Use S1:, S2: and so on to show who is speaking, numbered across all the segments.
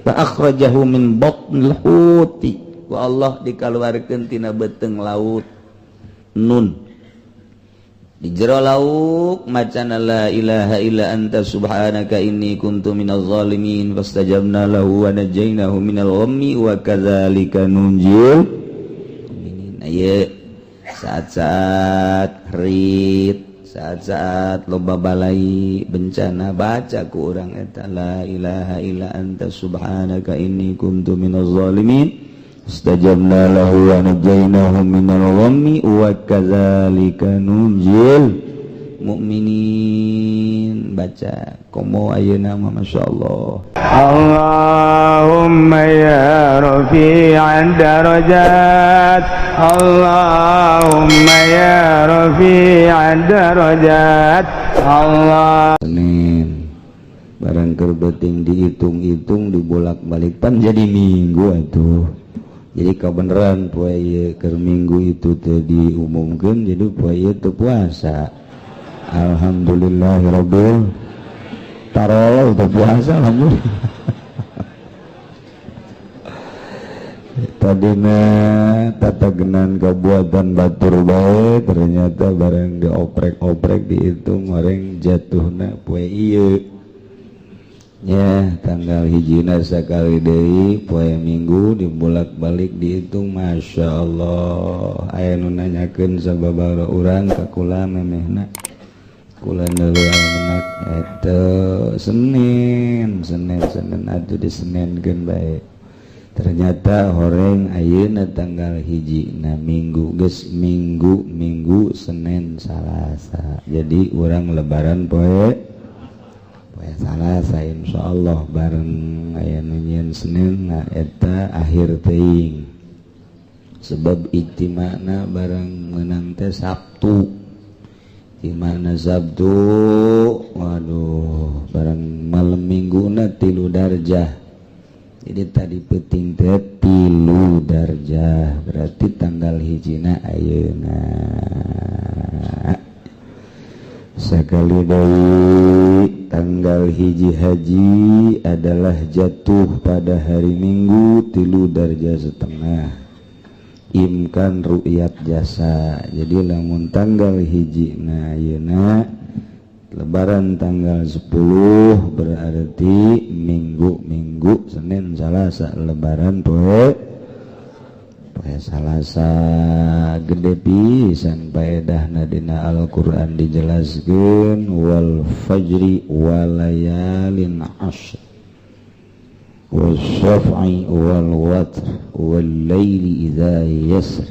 S1: fa akhrajahu min batnil huti wa Allah dikaluarkeun tina beuteung laut nun di jero lauk macana la ilaha illa anta subhanaka inni kuntu minaz zalimin fastajabna lahu wa najainahu minal ghammi wa kadzalika nunjil mu'minin. Aya saat-saat rit, saat-saat loba balai bencana baca ku urang eta la ilaha illa anta subhanaka inni kuntu minaz zalimin fastajabna lahu wa najainahu minal ghammi wa kadzalika nunjil mu'minin. Baca komo ayeuna mah masyaallah.
S2: Allahumma ya rafi'ad darajat, Allahumma ya rafi'ad darajat, Allah.
S1: Senin barang keur beuting dihitung-hitung dibolak-balik pan jadi minggu atuh. Jadi kebenaran poe ieu keur minggu itu teu diumumkeun jadi poe ieu teu puasa. Alhamdulillahirabbil tarolah teu puasa alhamdulillah. Tadina tatagenan kabuatan batur bae ternyata barang dioprek-oprek dihitung bareng jatuhna poe ieu. Ya tanggal hijina sakali deui poe minggu dibolak-balik dihitung masya Allah. Aya nu nanyakeun sababaraha urang ka kula memehna kula deuleu ayeuna eta Senin atuh disenenkeun bae. Ternyata horeng ayeuna tanggal hijina minggu geus minggu Senin Salasa. Jadi urang lebaran poe Salasa insyaallah bareng aya nunyeun Senin eta akhir teuing. Sebab ijtima'na bareng meunang teh Sabtu. Ijtima'na Sabtu, waduh bareng malam Mingguna 3 darjah. Jadi tadi peuting teh 3 darjah berarti tanggal hijina ayeuna. Sakali deui tanggal hiji haji adalah jatuh pada hari Minggu 3 darjah setengah. Imkan ru'yat jasa. Jadi lamun tanggal hiji na ayeuna lebaran tanggal 10 berarti minggu Senin Salasa lebaran poe Salasa gede pisan faedahna dina Al-Qur'an dijelaskeun wal fajri walayalin ashr wasyaf'i wal watr wal laili idza yasr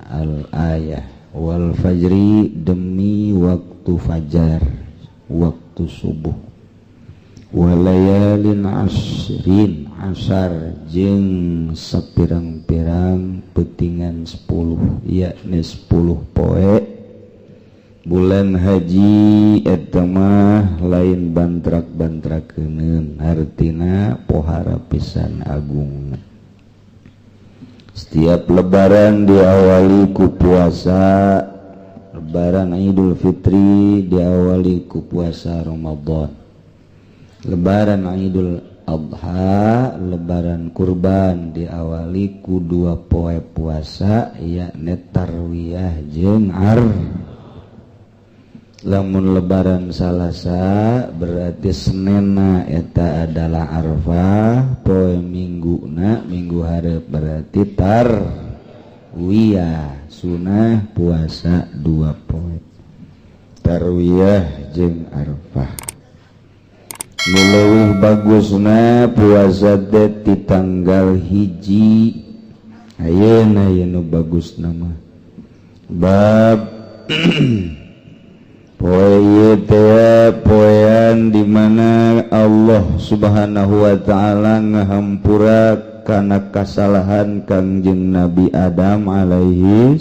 S1: al ayah wal fajri demi waktu fajar waktu subuh walayalin ashrin asar jeung sapirang-pirang peutingan 10 yakni 10 poe bulan haji eta mah lain bantrak-bantrakeun artina pohara pisan agung. Setiap lebaran diawali ku puasa. Lebaran Idul Fitri diawali ku puasa Ramadan. Lebaran Idul Adha, lebaran kurban diawali ku 2 poe puasa yakni tarwiyah jeung lamun lebaran Salasa berarti Senenna eta adalah Arfah, poe Mingguna minggu hareup berarti tarwiyah sunah puasa 2 poe tarwiyah jeung Arfah. Nu leuwih bagusna puasa di tanggal hiji ayeuna nu bagusna mah bab poe ieu teh poean di mana Allah Subhanahu wa taala ngahampura kana kasalahan Kangjeng Nabi Adam alaihi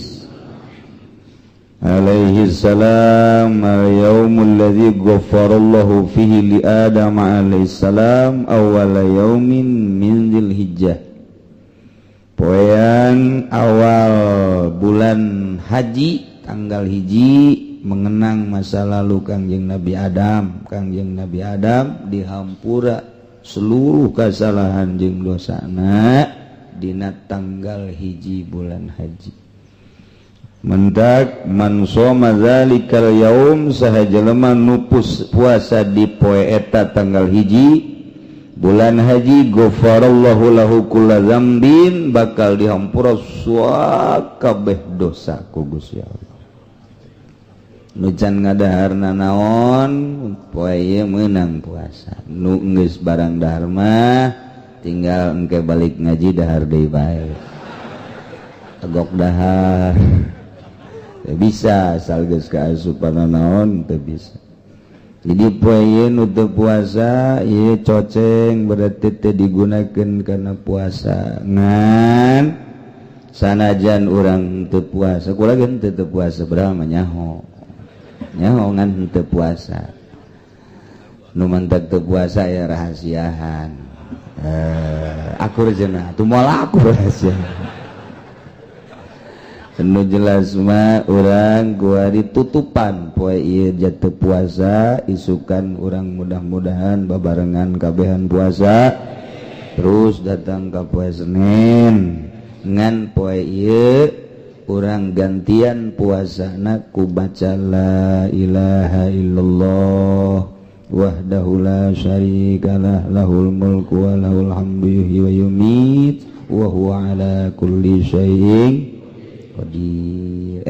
S1: salam al-yaumul ladzi ghafarallahu fihi li Adam alaihi salam awwala yaumin min Dzulhijjah. Poean awal bulan haji tanggal hiji mengenang masa lalu Kangjeng Nabi Adam. Kangjeng Nabi Adam dihampura seluruh kesalahan jeung dosana dina tanggal hiji bulan haji. Mendak man soma zalikal yaum saha jelema nu puasa di poe eta tanggal hiji bulan haji, ghafarallahu lahu kulla dzambin, bakal dihampura kabeh dosa ku Gusti Allah. Nu can ngadaharna naon poe ieu meunang puasa, nu geus barang dahar mah tinggal engke balik ngaji dahar deui bae. Tegok dahar teu bisa asal geus kaasupan naon teu bisa. Jadi poe ieu nu teu puasa ieu coceng berarti teu digunakeun kana puasa. Ngan sanajan urang teu puasa, kulageun teu puasa berarti mah nyaho ngan teu puasa. Nu mantak teu puasa ya rahasiahan. Aku cenah atuh moal aku rahasia. Nu jelas mah urang kuari tutupan poe ieu jatuh puasa, isukan urang mudah-mudahan babarengan kabehan puasa terus datang ka poe Senin ngan poe ieu urang gantian puasana ku baca la ilaha illallah wahdahu la syarikalah lahul mulku wa lahul hamdu yuhyi wa yumiit wa huwa ala kulli syai'in qadir.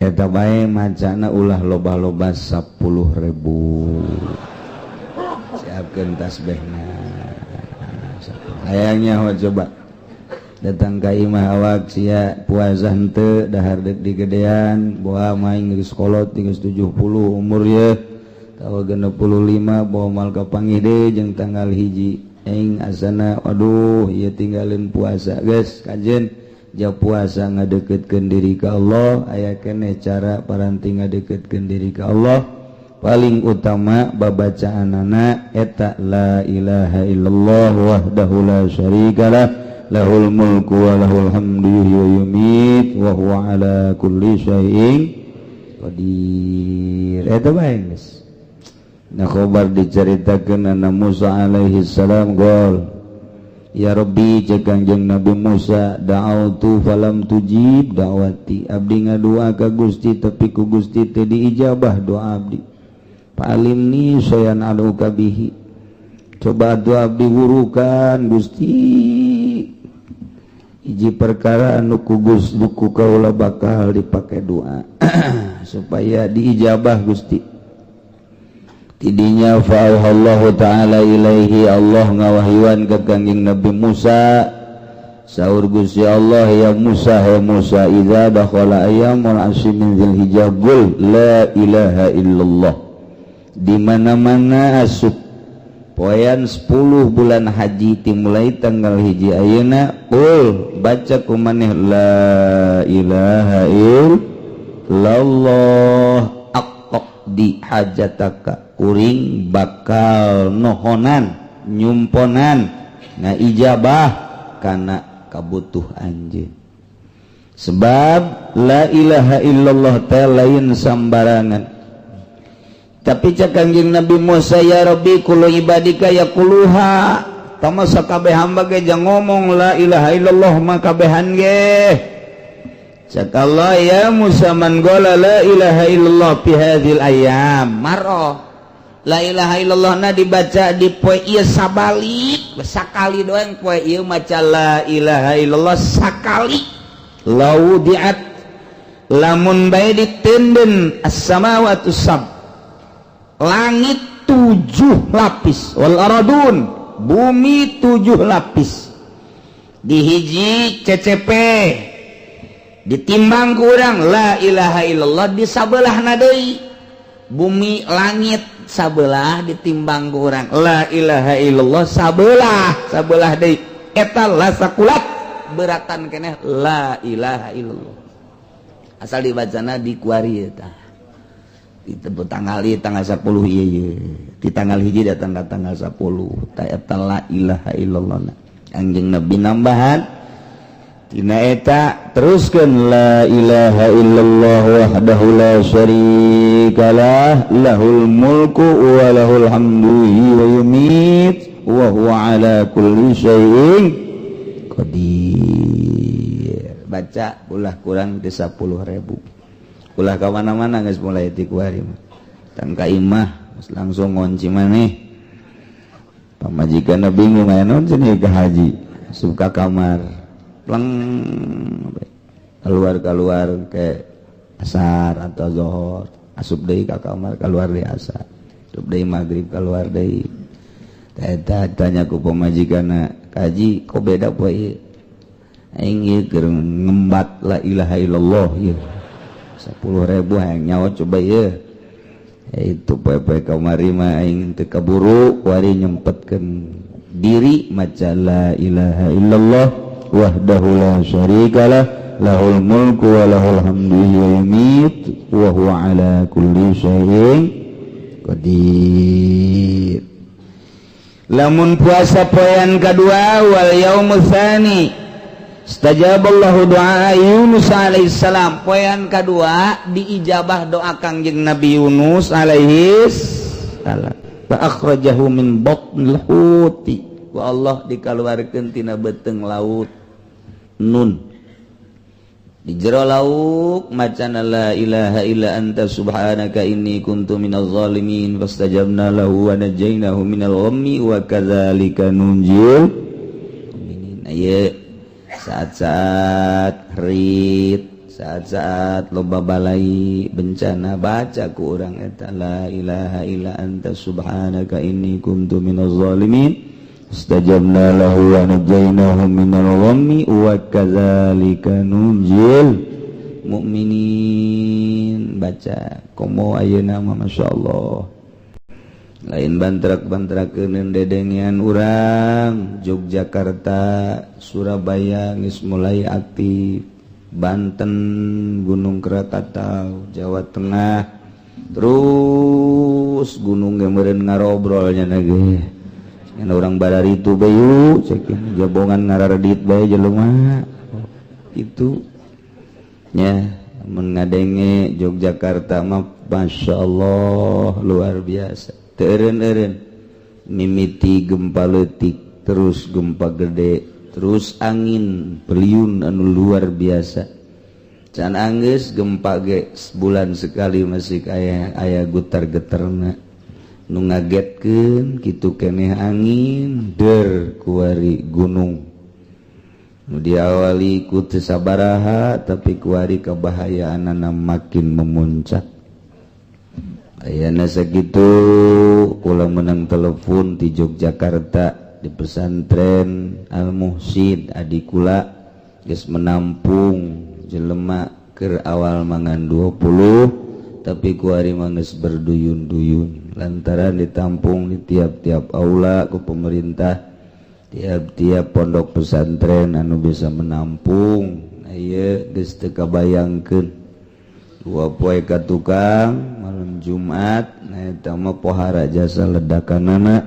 S1: Eta bae macana ulah loba-loba 10.000. Siapkeun tasbihna. Hayangnya coba datang ka imah awak sia puasa henteu dahar deuk digedean boa maing geus kolot geus 70 umur ye tawa 65 bawa mal ka panggih deui jeung tanggal hiji aing asana aduh ieu tinggalin puasa geus kajen ja puasa ngadeukeutkeun diri ka Allah. Aya keneh cara paranti ngadeukeutkeun diri ka Allah. Paling utama babacaanana eta la ilaha illallah wahdahu la syarikalah lahul mulku wa lahul hamdu yuhyi wa yumiit wa huwa ala kulli syai'in qadir. Eta bae geus. Nah khobar diceritakeun ana Musa alaihi salam gol. Ya Rabbi cek Kangjeng Nabi Musa da'autu falam tujib da'wati, abdi ngadua ka Gusti tapi ku Gusti teu diijabah doa abdi. Fa'alimni sayan aluka bihi, coba doa abdi wurukan Gusti hiji perkara anu ku Gusti ku kaula bakal dipake doa supaya diijabah Gusti. Tidinya fa'auhallahu ta'ala ilaihi, Allah ngawahyuan ke Kangjeng Nabi Musa. Saur Gusti Allah, ya Musa idza dakhala ayyamul ashri min dzilhijjah qul la ilaha illallah. Di mana-mana asup poean 10 bulan haji dimulai tanggal hiji ayeuna qul baca kumaneh la ilaha illallah aqdi hajataka, kuring bakal nohonan nyumponan ngaijabah kana kabutuh anjeun. Sebab la ilaha illallah teh lain sambarangan. Tapi cak Kangjeng Nabi Musa, ya Rabbi kullu ibadika yaquluha, tamasa kabeh hamba ge jang ngomong la ilaha illallah mah kabehan ge. Cak Allah, ya Musa man qala la ilaha illallah fi hadzal ayyam marrah. La ilaha illallah na dibaca di poe ieu sabalik sakali doang poe ieu maca la ilaha illallah sakali. Laudiat lamun bae ditenden as-samawati sab, langit 7 lapis, wal aradun bumi 7 lapis, di hiji CCP ditimbang ku urang la ilaha illallah di sabelahna deui bumi langit sabelah ditimbang ku urang la ilaha illallah sabelah deui eta la sakulat beratan keneh la ilaha illallah asal dibacana di kuari eta ditebut tanggal 10 ieu di tanggal hiji datang tanggal 10 ta eta la ilaha illallah. Anjeun Nabi nambahan tina eta teruskeun la ilaha illallah wahdahu la syarikalah lahul mulku wa lahul hamdu wa yumit wa huwa ala kulli syai'in qadir. Baca ulah kurang di 10.000. Ulah ka mana-mana geus mulai ti kuari mah. Tang ka imah langsung ngunci maneh. Pamajikanna bingung aya naon cenah ka haji. Suka kamar pleng keluar ke asar atau zohor asup deui ka kamar keluar deui asar asup deui maghrib keluar deui eta tanya ku pamajikanna kaji kok beda poe ieu aing ieu keur ngembat la ilaha illallah ieu 10.000 hayang nyawa coba ieu itu poe-poe kamari mah aing teu kaburu kuari nyempetkeun diri maca la ilaha illallah wahdahu la syarikalah lahul mulku wa lahul hamdu wa yumit wa huwa ala kulli syai'in qadir. Lamun puasa poean kadua wal yaumul tsani istajaballahu du'a Yunus alaihi salam. Poean kadua diijabah doa Kangjeng Nabi Yunus alaihi salam. Fa akhrajahu min batnil huti. Wa Allah dikaluarkeun tina beuteung laut nun di jero lauk macana la ilaha illa anta subhanaka inni kuntu minaz zalimin fastajabna lahu wa najainahu minal ghammi wa kadzalika nunjil mu'minin. Aya saat-saat harit saat-saat loba balai bencana baca ku urang eta la ilaha illa anta subhanaka inni kuntu minaz zalimin istajabna lahu wa najainahu minal ghammi wa kadzalika nunjil mu'minin. Baca komo ayeuna mah masyaallah lain bantrak-bantrakeun dedengian urang Yogyakarta Surabaya geus mulai aktif Banten Gunung Krakatau Jawa Tengah terus gunung ge meureun ngarobrolnya nage orang badari itu bayu cekin jabongan ngararedit bae jelema itu nya mengadenge Yogyakarta mah masyaallah luar biasa teu eureun-eureun mimiti gempa leutik terus gempa gede terus angin beliun anu luar biasa can anggeus gempa ge sebulan sekali masih aya getar-getarna nu ngagetkeun kitu keneh angin der kuari gunung nu diawali ku teu sabaraha tapi kuari kabahayaanna makin memuncak. Ayeuna sakitu kula meunang telepon ti Yogyakarta di pesantren Al Muhsin adik kula geus menampung jelema keur awal mangan 20 tapi kuari mah geus berduyun-duyun lantaran ditampung di tiap-tiap aula ku pemerintah tiap-tiap pondok pesantren anu bisa menampung. Ieu geus teu kabayangkeun 2 poe ka tukang malam Jumat eta mah pohara jasa ledakanana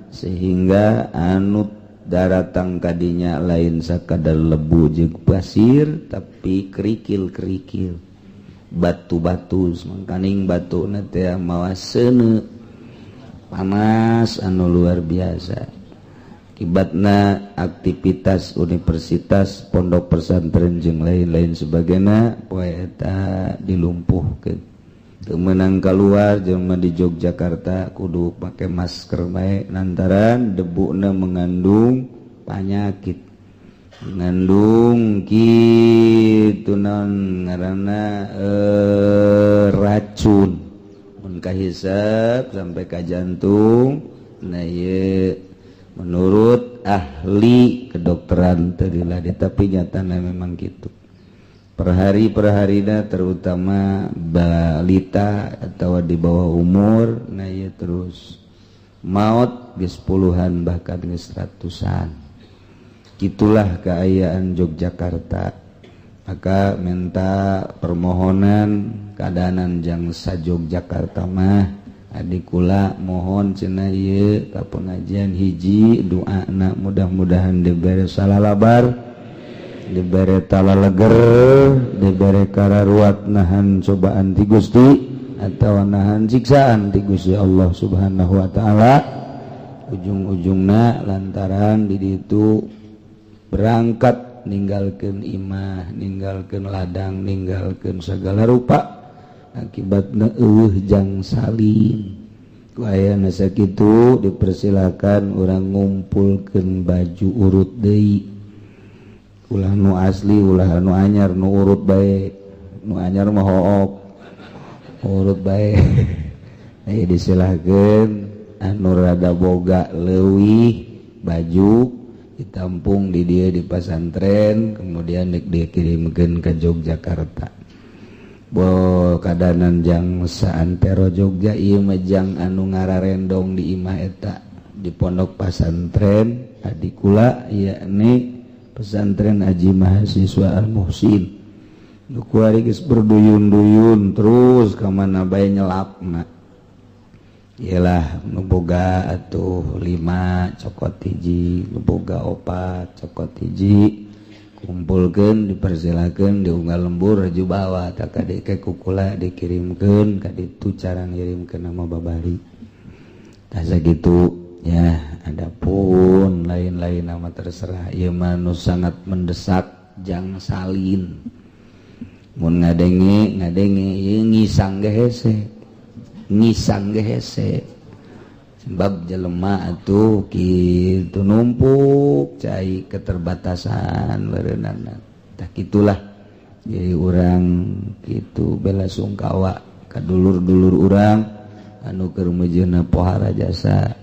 S1: sehingga anu daratang kadinya lain sakadar lebu jeung pasir tapi kerikil-kerikil batu-batu mangkaning batuna teh mawa seuneu panas anu luar biasa. Akibatna aktivitas universitas pondok pesantren jeung lain-lain sebagainya poe eta dilumpuhkeun teu meunang kaluar jelema di Yogyakarta kudu make masker bae lantaran debuna mengandung penyakit mengandung kitu naon ngaranna racun mun kahisap sampai ka jantung. Nah ieu menurut ahli kedokteran tadi lah tapi nyatana memang gitu per harina terutama balita atau di bawah umur nah ya terus maut geus puluhan bahkan geus ratusan. Gitulah keayaan Yogyakarta. Maka minta permohonan keadaanan jang sa Yogyakarta mah adik kula mohon cenah ieu ka pengajian hiji doana mudah-mudahan diberes salalabar dibere talaleger, dibere kararuat nahan cobaan ti Gusti atawa nahan siksaan ti Gusti Allah Subhanahu wa taala. Ujung-ujungna lantaran di ditu berangkat ninggalkeun imah, ninggalkeun ladang, ninggalkeun segala rupa, akibatna eueuh jang salin. Ku ayana sakitu dipersilakan urang ngumpulkeun baju urut deui. Ulah nu asli, ulah nu anyar, nu urut bae. Nu anyar mah hook. Urut bae. Aya disilahkeun anu rada boga leuwih baju ditampung di dieu di pasantren, kemudian dikirimkeun ka Yogyakarta. Bo kadanan jang saantero Jogja ieu mah jang anu ngararendong di imah eta di pondok pasantren adikula yakni pesantren Haji Mahasiswa Al Muhsin. Nu kuari geus berduyun-duyun terus ka mana bae nyelapna. Iyalah nu boga atuh 5 cokot hiji, nu boga 4 cokot hiji. Kumpulkeun dipersilakeun diunggal lembur raju bawa tak kadeke kukula dikirimkeun ka ditu cara ngirimkeun nama babari. Tah sakitu ya, adapun lain-lain nama terserah ieu mah nu sangat mendesak jang salin. Mun ngadenge ieu ngisang ge hese. Ngisang ge hese. Sebab jelema atuh kitu numpuk cai keterbatasan berenana. Tah kitulah jadi urang kitu bela sungkawa ka dulur-dulur urang anu keur meujeuhna pohara jasa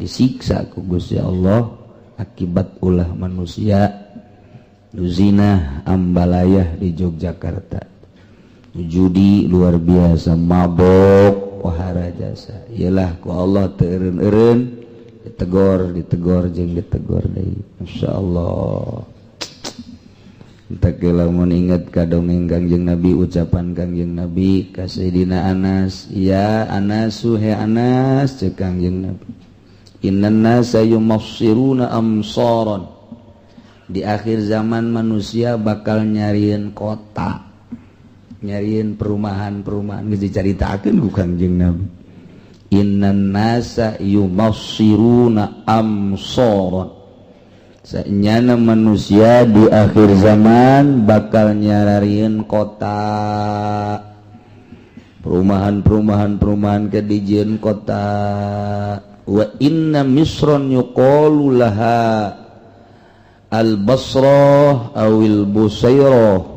S1: disiksa ku Gusti Allah akibat ulah manusia nu zina ambalayah di Yogyakarta. Judi luar biasa, mabok pohara jasa. Iyalah ku Allah teu eureun-eureun ditegor jeung ditegor deui. Masyaallah. Entah ke lamun inget ka dongeng Kangjeng Nabi, ucapan Kangjeng Nabi ka Sayyidina Anas, ya Anasu he Anas ceuk Kangjeng Nabi. Innan nasa yumassiruna amsaran. Di akhir zaman manusia bakal nyarieun kota. Nyariin perumahan-perumahan geus dicaritakeun ku Kangjeng Nabi. Innan nasa yumassiruna amsaran. Saenyana manusia di akhir zaman bakal nyarieun kota. Perumahan kedijieun kota. Wa inna misron yuqalu laha al-Basrah awil Busairah.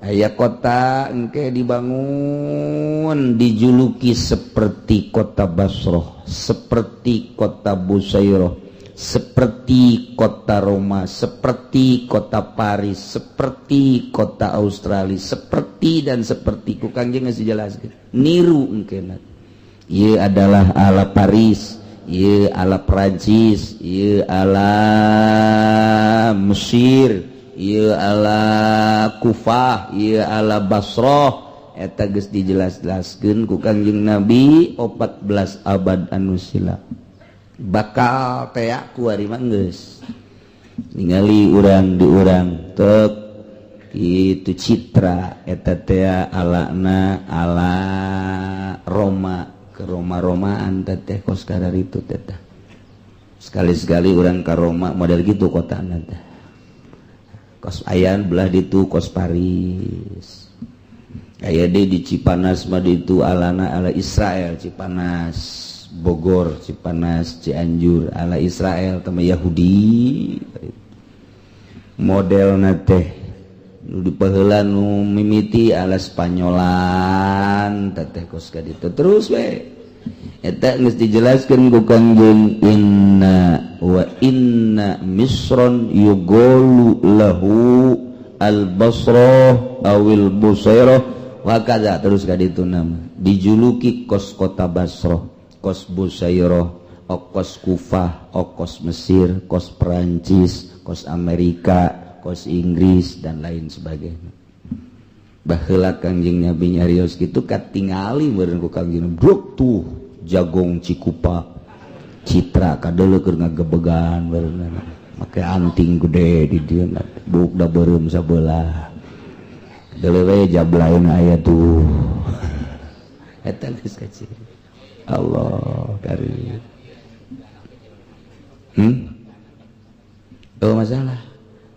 S1: Aya kota engke dibangun dijuluki seperti kota Basrah, seperti kota Busairah, seperti kota Roma, seperti kota Paris, seperti kota Australia, seperti dan seperti ku Kangjeng geus dijelaskeun. Niru engkeuna. Ieu adalah ala Paris, ieu ala Prancis, ieu ala Mesir, ieu ala Kufah, ieu ala Basrah. Eta geus dijelas-jelaskeun ku Kangjeng Nabi 14 abad anu silam. Bakal tea ku ari mah geus ningali urang di urang teu kitu citra eta teh alana ala Roma, ke Roma-Romaan teh kos kararitu teh. Sekali-sekali urang ka Roma model gitu kotana teh. Kos ayan belah ditu kos Paris. Aya deui di Cipanas mah ditu alana ala Israel, Cipanas Bogor, Cipanas Cianjur ala Israel tama Yahudi. Modelna teh nu dipaheula nu mimiti ala Spanyolan teh kos ka ditu terus we. Eta geus dijelaskeun ku Kangjeng inna misron yugolu lahu al-Basrah awil Busairah wa kadza terus ka ditu nama dijuluki kos kota Basrah, kos Busairah, kos Kufah, kos Mesir, kos Perancis, kos Amerika, kos Inggris dan lain sebagainya. Baheula Kangjeng Nabi nyarios kitu katingali meureun ku Kangjeng bruk tuh Jagong Cikupa Citra kadeuleu keur ngagebegan beurna pakai anting gede di dia buk da beureum sabelah delewe jablaeun aya tuh eta geus kecil Allah karim oh masalah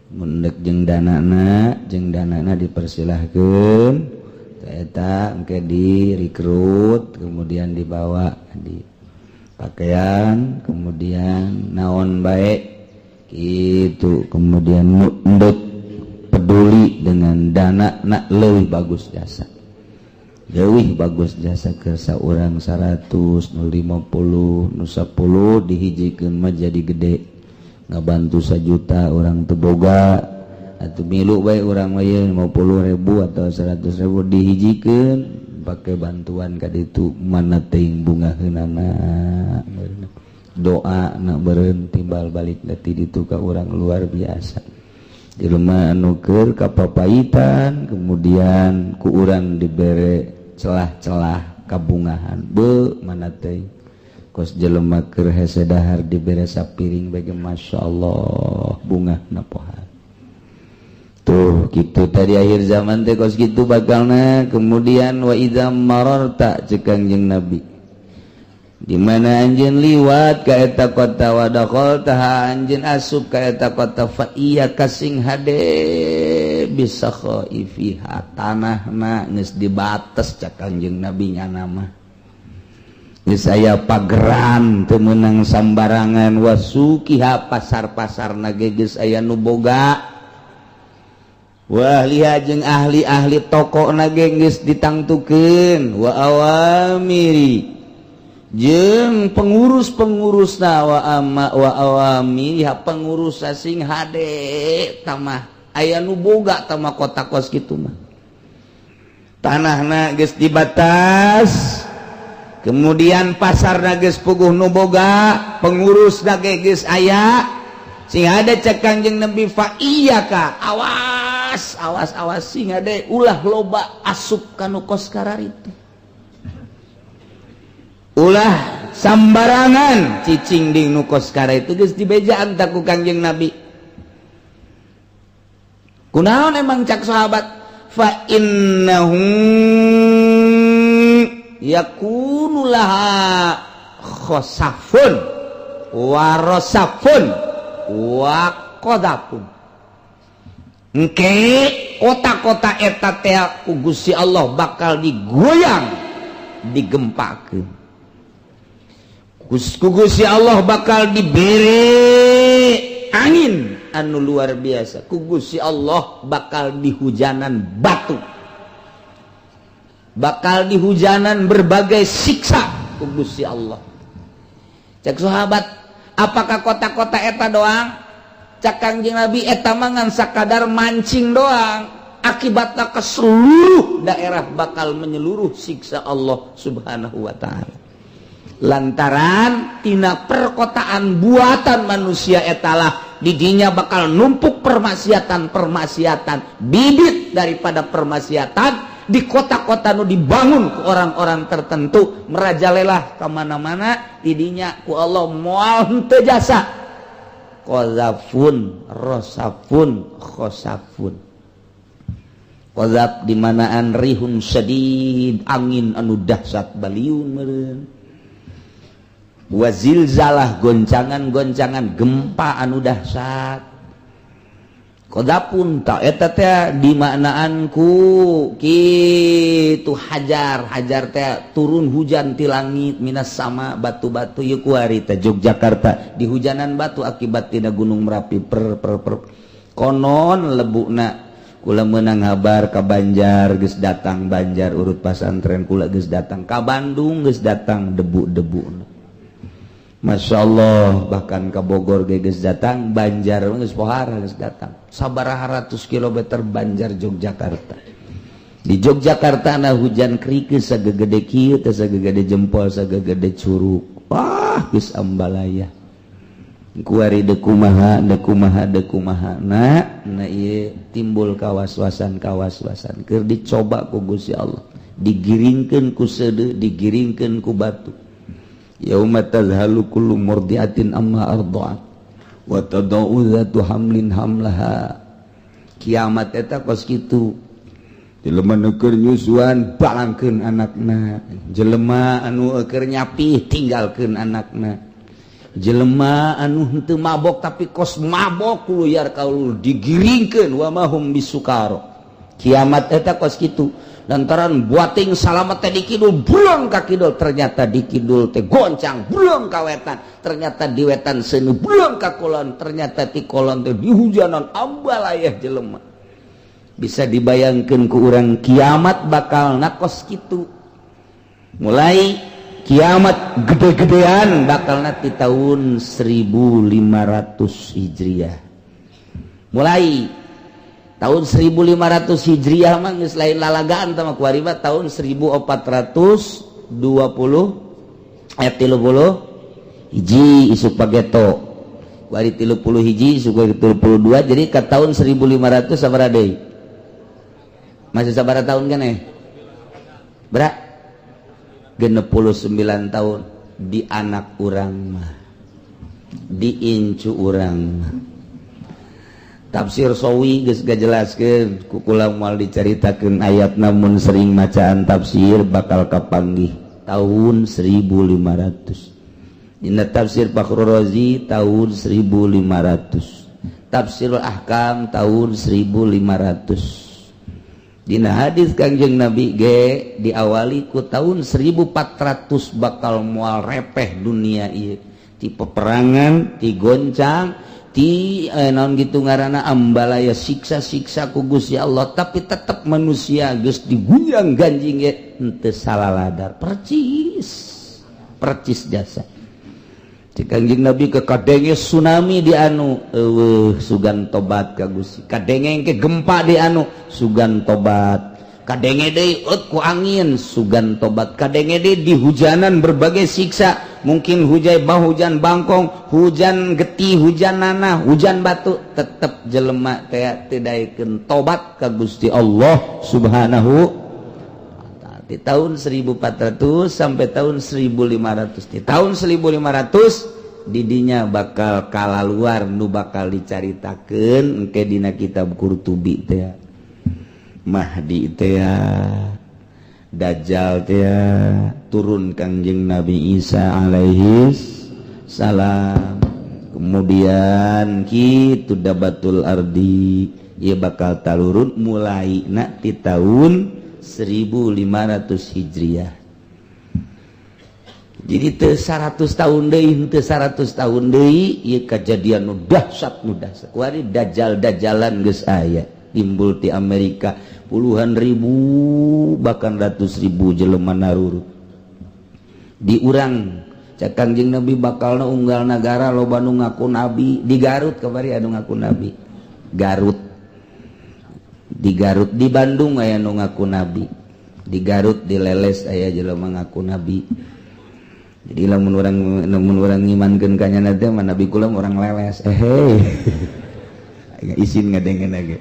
S1: mundek jeung danana dipersilahkeun eta engke direkrut kemudian dibawa di pakaian kemudian naon baik gitu kemudian mundek peduli dengan dana nak leuwih bagus jasa ke saurang 100 nu 50 nu 10 dihijikeun mah jadi gede ngabantu 1 juta orang teu boga atuh milu bae urang mah 50.000 atau 100.000 dihijikeun pake bantuan ka ditu mana teuing bungaheunana doa na beureun timbal balik dati ditu ka urang luar biasa di rumah anu keur kapapaitan kemudian ku urang dibere celah-celah kabungahan be mana teuing kos jelema keur hese dahar dibere sapiring bage masyaallah bungahna poha tuh gitu tadi akhir zaman teh kos gitu bakalna kemudian wa idza mararta cek Kangjeng Nabi di mana anjeun liwat ka eta kota wa dakhalta anjeun asup ka eta kota fa iya kasing hade bisa khaifiha tanahna geus dibates cek Kangjeng Nabi nya mah geus aya pageran teu meunang sambarangan wasukiha pasar-pasarna ge geus aya nu boga wah lihat jeung ahli-ahli toko nage geus ditangtukeun wa awamiri jeung pengurus-pengurusna wa awamiri pengurus sing hade tamah aya nu boga tamah kota kos kitu mah tanahna geus dibatas kemudian pasarna geus puguh nu boga pengurus nage geus aya sing ada cek Kangjeng Nabi fa iyyaka awas sing ada ulah loba asup kanu kos kararitu ulah sambarangan cicing di nu kos kara itu geus dibejaan ta ku Kangjeng Nabi kunaon emang cak sahabat fa innahu yakunu laha khosafun warosafun wa qadapun engke kota-kota eta teh ku Gusti Allah bakal digoyang digempakeun ku Gusti Allah bakal dibere angin anu luar biasa ku Gusti Allah bakal dihujanan batu bakal dihujanan berbagai siksa ku Gusti Allah cek sahabat apakah kota-kota eta doang cak Kangjeng Nabi eta mangan sakadar mancing doang akibatnya ke seluruh daerah bakal menyeluruh siksa Allah subhanahu wa ta'ala lantaran tina perkotaan buatan manusia etalah didinya bakal numpuk permaksiatan bibit daripada permaksiatan di kota-kota nu dibangun ku orang-orang tertentu merajalela kemana-mana didinya ku Allah moal henteu jasa qazafun rosafun khosafun qazaf di manaan rihun syadid angin anu dahsyat baliun meureun wa zilzalah goncangan-goncangan gempa anu dahsyat qazafun ta eta teh di manaan ku kitu hajar teh turun hujan ti langit minas sama batu-batu ieu kuari teh Yogyakarta dihujanan batu akibat tina gunung Merapi per konon lebuna kula meunang habar ka Banjar geus datang Banjar urut pasantren kula geus datang ka Bandung geus datang debu-debu Masya Allah bahkan ke Bogor geus datang Banjar geus pohara geus datang sabaraha ratus kilometer Banjar Yogyakarta di Yogyakarta na hujan krikeus sagegede kieu teh sagegede jempol sagegede curug wah geus ambalaya kuari deuk kumaha na ieu timbul kawaswasan keur dicoba ku Gusti Allah digiringkeun ku seudeu digiringkeun ku batu yauma tazhalu kullu murdiatin amma arda'at wa tadau zatu hamlin hamlaha. Kiamat eta kos kitu. Jelema nu keur nyusuan balangkeun anakna, jelema anu keur nyapih tinggalkeun anakna, jelema anu henteu mabok tapi kos mabok kuluyar kaulul digiringkeun wa mahum bisukaro. Kiamat eta kos kitu. Lantaran buating salamet teh di kidul bulung ka kidul, ternyata di kidul teh goncang bulung ka wetan, ternyata di wetan seuneu bulung ka kulon, ternyata ti kulon teh dihujanan ambalayah jelema. Bisa dibayangkan ke orang kiamat bakal nakos gitu. Mulai kiamat gede-gedean bakal nanti tahun 1500 Hijriah. Mulai tahun 1500 Hijriah mah geus lain lalagaan tama kuariba tahun 1420 ayat 30 hiji isuk pageto. Kuari 30 hiji isuk 32 jadi ke tahun 1500 sabaraha deui? Masih sabaraha tahun kan berak 69 tahun di anak urang mah di incu urang mah. Tafsir Sawi geus gajelaskeun ku kula moal dicaritakeun ayat namun sering macaan tafsir bakal kapanggih tahun 1500. Dina tafsir Fakhrul Razi tahun 1500. Tafsirul Ahkam tahun 1500. Dina hadis Kangjeng Nabi ge diawali ku tahun 1400 bakal moal repeh dunia ieu ti peperangan ti goncang ti naon gitu ngaranna ambalaya siksa-siksa ku Gusti Allah tapi tetap manusia geus diguyang ganjing ge henteu salaladar percis jasa. Cik Kangjeng Nabi ke kadenge tsunami di anu sugan tobat ka Gusti. Kadenge ke gempa di anu sugan tobat. Kadenge deui ku angin sugan tobat. Kadenge deui di hujanan berbagai siksa. Mungkin hujan bangkong, hujan getih, hujan nanah, hujan batu, tetep jelema teh daekeun tobat ka Gusti Allah Subhanahu. Di tahun 1400 sampai tahun 1500. Di tahun 1500 didinya bakal kalaluar nu bakal dicaritakeun engke dina kitab Qurtubi teh Mahdi teh Dajjal teh turun Kangjeng Nabi Isa alaihi salam. Kemudian kitu dabatul ardi ieu bakal talurun mulai ti tahun 1500 Hijriah. Jadi teu 100 tahun deui, teu 100 tahun deui ieu kajadian nu dahsyat Kuari dajjal-dajjalan geus aya, timbul ti Amerika puluhan ribu bahkan ratus ribu jelema narurut. Di urang cak Kangjeng Nabi bakalna unggal nagara loba nu ngaku nabi di Garut kabari anu ngaku nabi. Di Garut di Bandung aya nu ngaku nabi, di Garut di Leles aya jelema ngaku nabi. Jadi lamun urang ngimankeun ka nya teh mah nabi kula orang Leles isin ngadengeun ge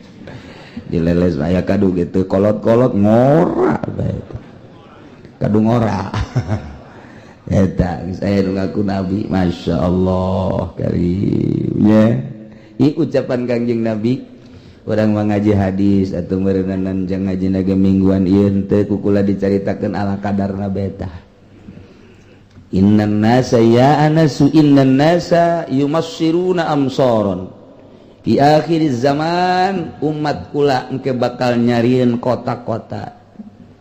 S1: di Leles aya kadu gitu kolot-kolot ngora bae kadu ngora eta geus aya nu ngaku nabi masyaallah karim nya. Ieu ucapan Kangjeng Nabi. Orang mengaji hadis atau merenang jang ngaji naga mingguan ieu teu kukula dicaritakeun ala kadarna beta. Innan nasa ya anasu innan nasa yumassiruna amsaron. Di akhir zaman umat kula engke bakal nyarieun kota-kota.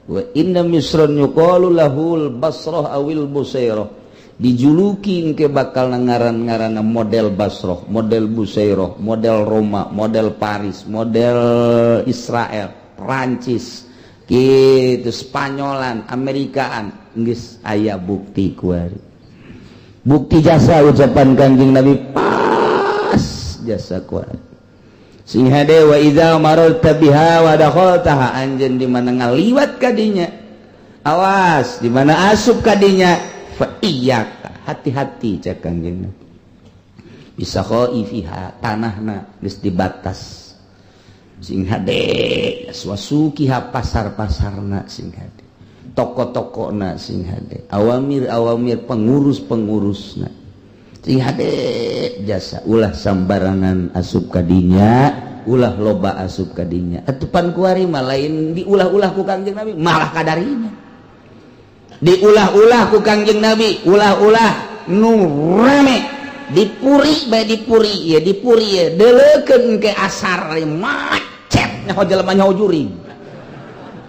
S1: Wa inna misran yuqalu lahul basrah awil busairah. Dijuluki engke bakal ngaran-ngaranna model Basroh, model Busairoh, model Roma, model Paris, model Israel, Perancis, kitu Spanyolan, Amerikaan, geus aya bukti kuari. Bukti jasa ucapan Kanjeng Nabi pas jasa kuari. Sing hade wa idza mararta biha wa dakhaltaha anjeun di mana ngaliwat kadinya. Awas di mana asup kadinya. Fa iyyaka hati-hati cak Kangjeng Nabi. Bisa khaifiha tanahna geus dibatas. Sing hade swasukiha pasar-pasarna sing hade. Toko-tokona sing hade. Awamir-awamir pengurus-pengurusna. jasa ulah sambarangan asup kadinya ulah loba asup kadinya atupan kuari mah lain diulah-ulah ku Kangjeng Nabi malah kadarinya diulah-ulah ku Kangjeng Nabi ulah-ulah nu rame dipuri bae dipuri ya deleukeun ke asar macet nyaho jelema nyaho juring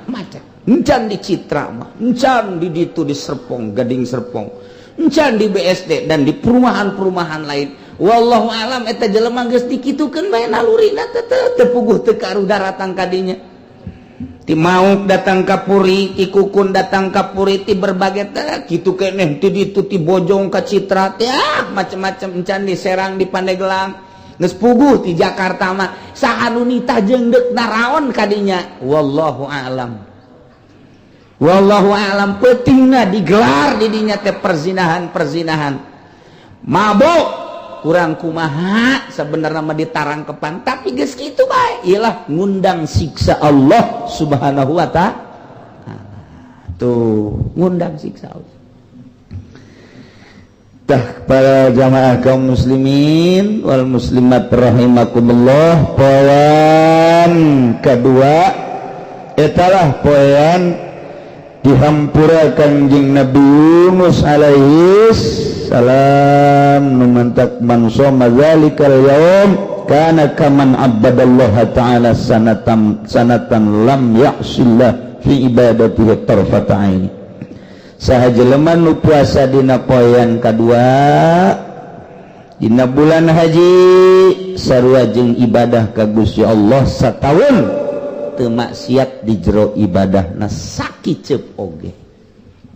S1: macet encan di Citra mah encan di ditu di Serpong Gading Serpong encan di BSD dan di perumahan-perumahan lain wallahu alam eta jelema geus dikitukeun bae nalurina teu puguh teu karuh datang kadinya ti mauk datang ka Puri ti Kukun datang ka Puri ti berbagai teh kitu keneh ti ditu ti Bojong ka Citra teh macem-macem encan di Serang di Pandeglang geus puguh ti Jakarta mah saha nu nitah jeung deuk naraon kadinya wallahu alam pentingna digelar di dinya teh perzinahan mabok kurang kumaha sebenarnya mah ditarangkepan tapi geus kitu bae iyalah ngundang siksa Allah Subhanahu wa ta'ala tuh ngundang siksa Allah. Tah para jamaah kaum muslimin wal muslimat rahimakumullah poean kedua etalah poean dihampura Kangjeng Nabi Yunus alaihi salam numantak man shoma zalikal yaum kana kaman abadallaha ta'ala sanatan lam ya'sillah fi ibadatihi tarfata aini saha jelema nu puasa dina poean kadua dina bulan haji sarua jeung ibadah ka Gusti Allah sataun teu maksiat di jero ibadahna sakicep oge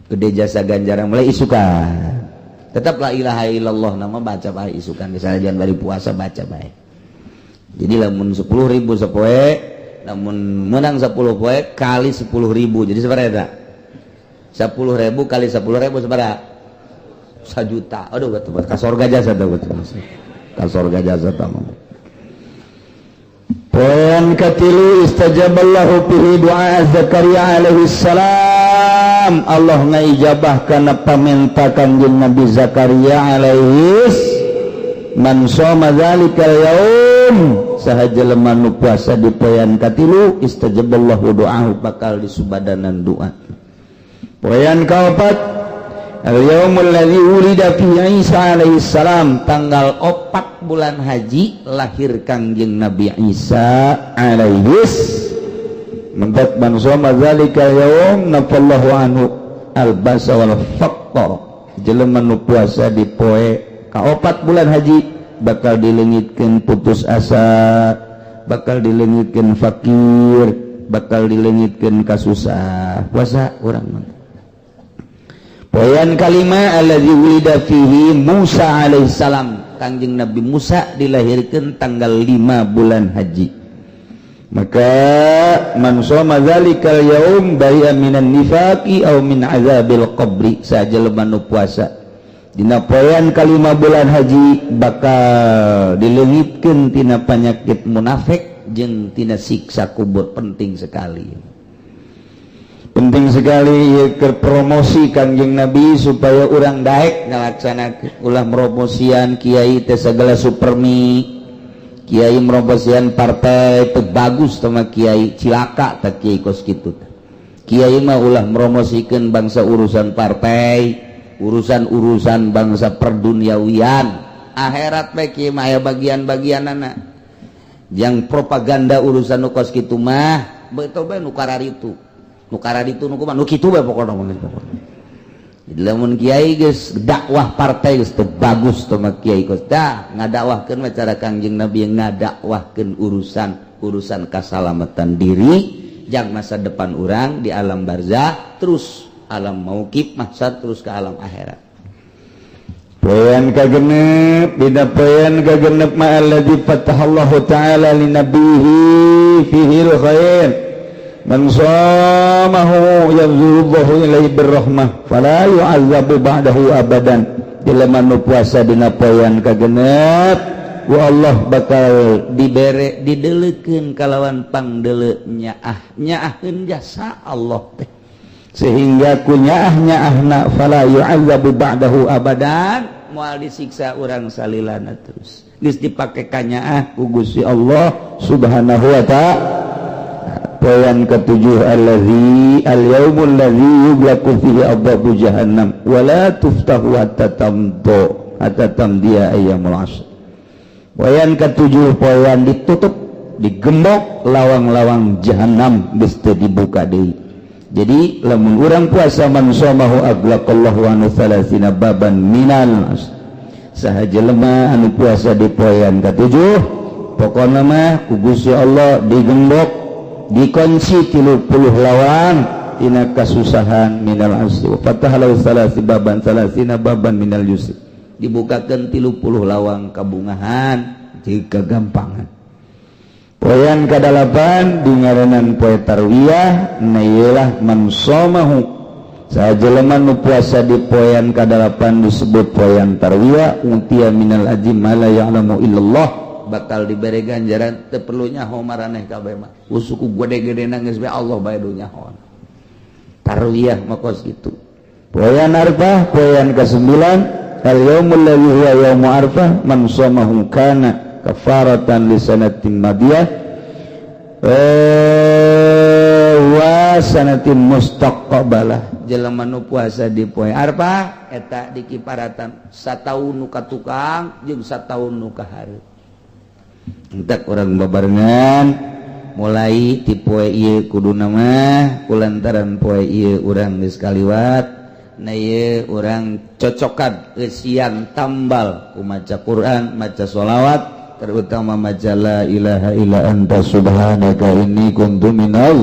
S1: gede jasa ganjaran mulai isukan tetap la ilaha illallah nama baca bae isukan kesalahan bari puasa baca bae jadi lamun 10.000 sapoe lamun menang 10 poe kali 10.000 jadi sabaraha eta 10.000 kali 10.000 sabaraha 1 juta aduh betul ka sorga jasa teh betul ka sorga jasa tamam. Poin katilu istajaballahu fihi doa Zakaria alaihi salam Allah ngaijabah kana paminta Kanjeng Nabi Zakaria alaihi man shoma zalikal yaum saha jelema nu puasa di poean katilu istajaballahu doahu bakal disubadanan doa. Poean kaopat al-yaumul ladzi wulida fi Isa alaihi salam tanggal 4 bulan haji lahir Kangjeng Nabi Isa alaihi mendat man shoma zalikal yaum nafallahu anhu al-basa wal faqr jelema nu puasa di poe ka 4 bulan haji bakal dileungitkeun putus asa bakal dileungitkeun fakir bakal dileungitkeun kasusah puasa urang mah. Poean kalima alladzi wulida fihi Musa alaihissalam Kangjeng Nabi Musa dilahirkan tanggal 5 bulan haji maka man shoma zalikal yaum bari'a minan nifaqi aw min azabil qabri saja lemanu puasa dina poean kalima bulan haji bakal dileungitkeun tina penyakit munafik jeung tina siksa kubur penting sekali ya promosi Kangjeng Nabi supaya orang daek ngalaksanakeun ulah promosian kiai teh segala supermi kiai promosian partai teu bagus sama kiai cilaka teh kiai kos kitu kiai mah ulah promosikeun bangsa urusan partai urusan bangsa perduniawian akhirat bae kiai mah aya bagian-bagianana yang propaganda urusan nu kos kitu mah beto bae nu kararitu nukara ditu nuku mah nu kitu bae pokona mah jadi lamun kiai geus dakwah partai geus teu bagus teh mah kiai geus dah ngadakwahkeun mah cara Kangjeng Nabi yang ngadakwahkeun urusan kasalamatan diri jang masa depan urang di alam barzah terus alam mauqif mahsyar terus ke alam akhirat. Poean kagenep dina poean kagenep ma alladzi fatahallahu ta'ala li nabiyhi fihi khair man shamahu yanzurullahu ilaihi birrahmah fala yu'adzabu ba'dahu abadan. Jelema nu puasa dina poean kagenep wa Allah bakal dibere dideleukeun kalawan pangdeuleu nyaahkeun jasa Allah teh sehingga ku nyaah-nyaahna fala yu'adzabu ba'dahu abadan moal disiksa urang salilana terus geus dipake kanyaah ku Gusti Allah Subhanahu wa ta'ala. Poin ketujuh allazi al-yaumul ladzi yughlaqu fihi abwabu jahannam wa la tuftahu hatta tamdiya ayyamul ashr. Poin ketujuh poin ditutup digembok lawang-lawang jahanam geus teu dibuka deui. Jadi lamun urang puasa man somahu aglaqallahu anu salasina baban minal asr. Saha jelema anu puasa di poin ketujuh pokona mah ku Gusti Allah digembok dikunci 30 lawang tina kasusahan minal asri fatahalau salasina baban minal yusri dibukakeun 30 lawang kabungahan jeung kagampangan. Poin ka-8 dingaranan poe tarwiyah na ialah man somahu sajelema nu puasa di poin ka-8 disebut poin tarwiyah utiya minal ajim ma la ya'lamu illallah bakal diberi ganjaran teu perlu nyaho maraneh kabeh mah usuku gede-gede nangis bae Allah bae do nyaho tarwiyah mah kos kitu. Poin arfah poin ka-9 al yaumul ladzi huwa yaumu arfah man shamahu kana kafaratan li sanatin madiyah wa sanatin mustaqbalah. Jelema nu puasa di poe arfah eta dikiparatan sataun nu ka tukang jeung sataun nu ka hareup. Entak orang babarengan mulai ti poe ieu kuduna mah kulantaran poe ieu urang geus kaliwat na ieu urang cocokan geus siang tambal ku maca Quran maca sholawat terutama maca la ilaha illa anta subhanaka inni kuntu minal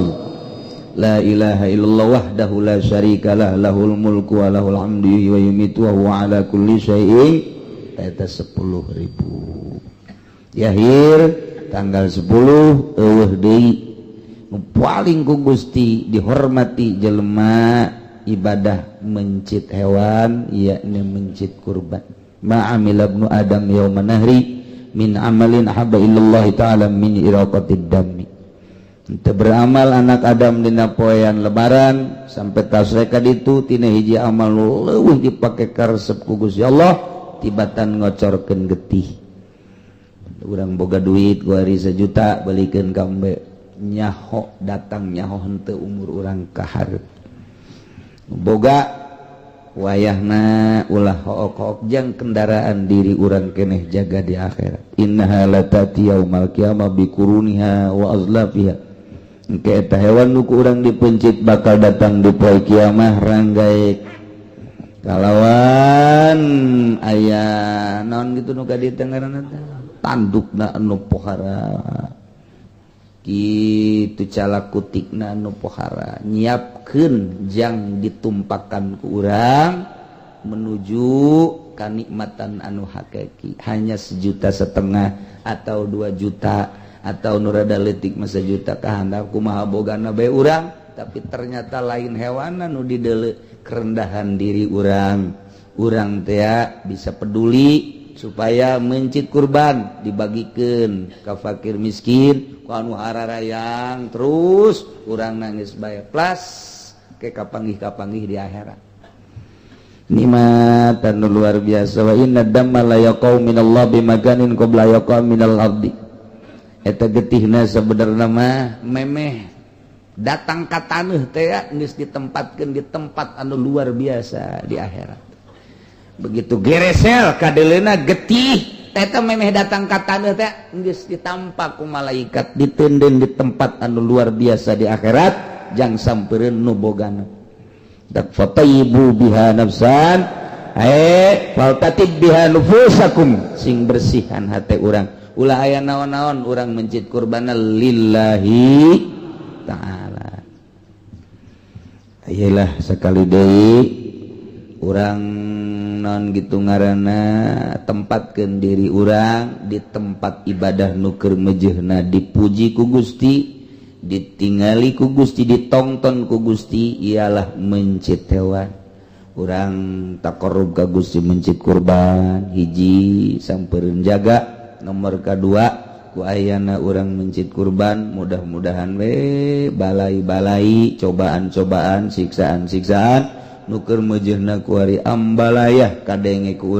S1: la ilaha illallah wahdahu la syarikalah lahul mulku wa lahul hamdu wa yumitu wa huwa ala kulli syai'in eta 10.000 Yahir tanggal 10 eueuh deui nu paling ku Gusti dihormati jelema ibadah mencit hewan yakni mencit kurban ma amila ibnu adam yauman nahri min amalin habba illallah ta'ala min iraqatid dammi. Teu beramal anak Adam dina poean lebaran sampai tasreka ditu tina hiji amal leuwih dipake karesep ku Gusti Allah tibatan ngocorkeun getih. Urang boga duit gua hari 1 juta balikeun ka embe nyaho datang nyaho henteu umur urang ka hareup boga wayahna ulah hook-hook jang kendaraan diri urang keneh jaga di akhirat. Innaha latati yaumal qiyamah bikuruniha wa azlafiha engke eta hewan nu ku urang dipencit bakal datang di poe kiamah ranggaek kalawan aya naon gitu nu ka dieu teh ngaranna tandukna anu pohara kitu calakutikna anu pohara nyiapkeun jang ditumpakan ku urang menuju kanikmatan anu hakiki hanya 1,5 juta atau 2 juta atau nu rada leutik mah 1 juta kahandap kumaha bogana bae urang tapi ternyata lain hewan anu dideuleu kerendahan diri urang teh bisa peduli supaya mencit kurban dibagikeun ka fakir miskin ku anu hararayang terus urang nangis bae plus ke kapanggih-kapanggih di akhirat. Nikmat anu luar biasa. Wa inna damma la yaqau minallah bimakanin qabla yaqau minal ardi. Eta getihna sabenerna mah memeh datang ka taneuh teh geus ditempatkeun di tempat anu luar biasa di akhirat. Begitu geresel kadeleuna getih eta memeh datang ka taneuh teh geus ditampa ku malaikat diteunden di tempat anu luar biasa di akhirat jang sampeureun nu bogana dak fatayibu biha nafsan faltatib biha nufusakum sing bersihan hate urang ulah aya naon-naon urang mencit kurbanna lillahi ta'ala. Ayelah sakali deui urang non gitu ngaranna tempatkeun diri urang di tempat ibadah nu keur mejehna dipuji ku Gusti ditingali ku Gusti ditonton ku Gusti ialah mencit hewan. Urang taqarrub ka Gusti mencit kurban hiji sampeureun jaga nomor kadua ku ayana urang mencit kurban mudah-mudahan we balai-balai cobaan-cobaan siksaan-siksaan nuker mujurna ku ari ambalayah kadenge ku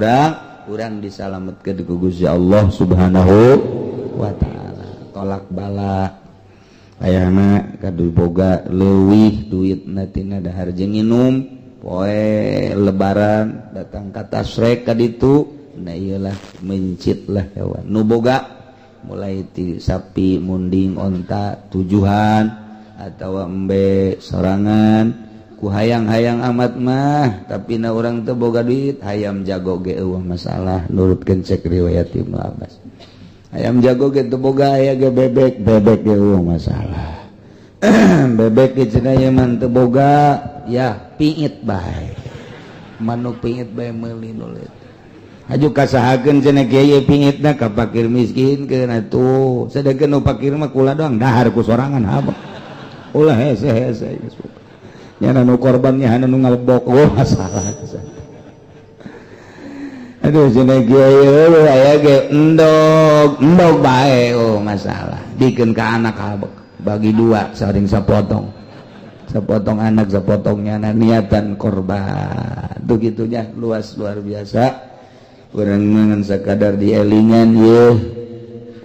S1: urang disalametkeun ku Gusti Allah Subhanahu wa taala. Tolak bala ayana kadu boga leuwih duitna tina dahar jeung nginum poe lebaran datang ka tasrek ka ditu nah iyalah mencitlah hewan nu boga mulai ti sapi munding onta tujuhan atawa embe sorangan ku hayang-hayang amat mah tapi na urang teu boga duit hayam jago ge eueuh masalah nurutkeun cek riwayat Ibnu Abbas ayam jago ge teu boga aya ge bebek ge eueuh masalah bebek ge cenah ye man teu boga ya pingit bae manuk pingit bae meuli nulit aju kasahakeun cenah kieu pingitna ka fakir miskin keun atuh sadegeun nu fakir mah kula doang dahar ku sorangan habak ulah hese-hese nyana nu korban nyana nu ngalebok masalah aduh cenah kieu aya ge endog bae masalah dikeun ka anak habak bagi dua saring sapotong anak sapotongnya niatan korban tuh gitunya luar biasa urang mangan sakadar dielingan ye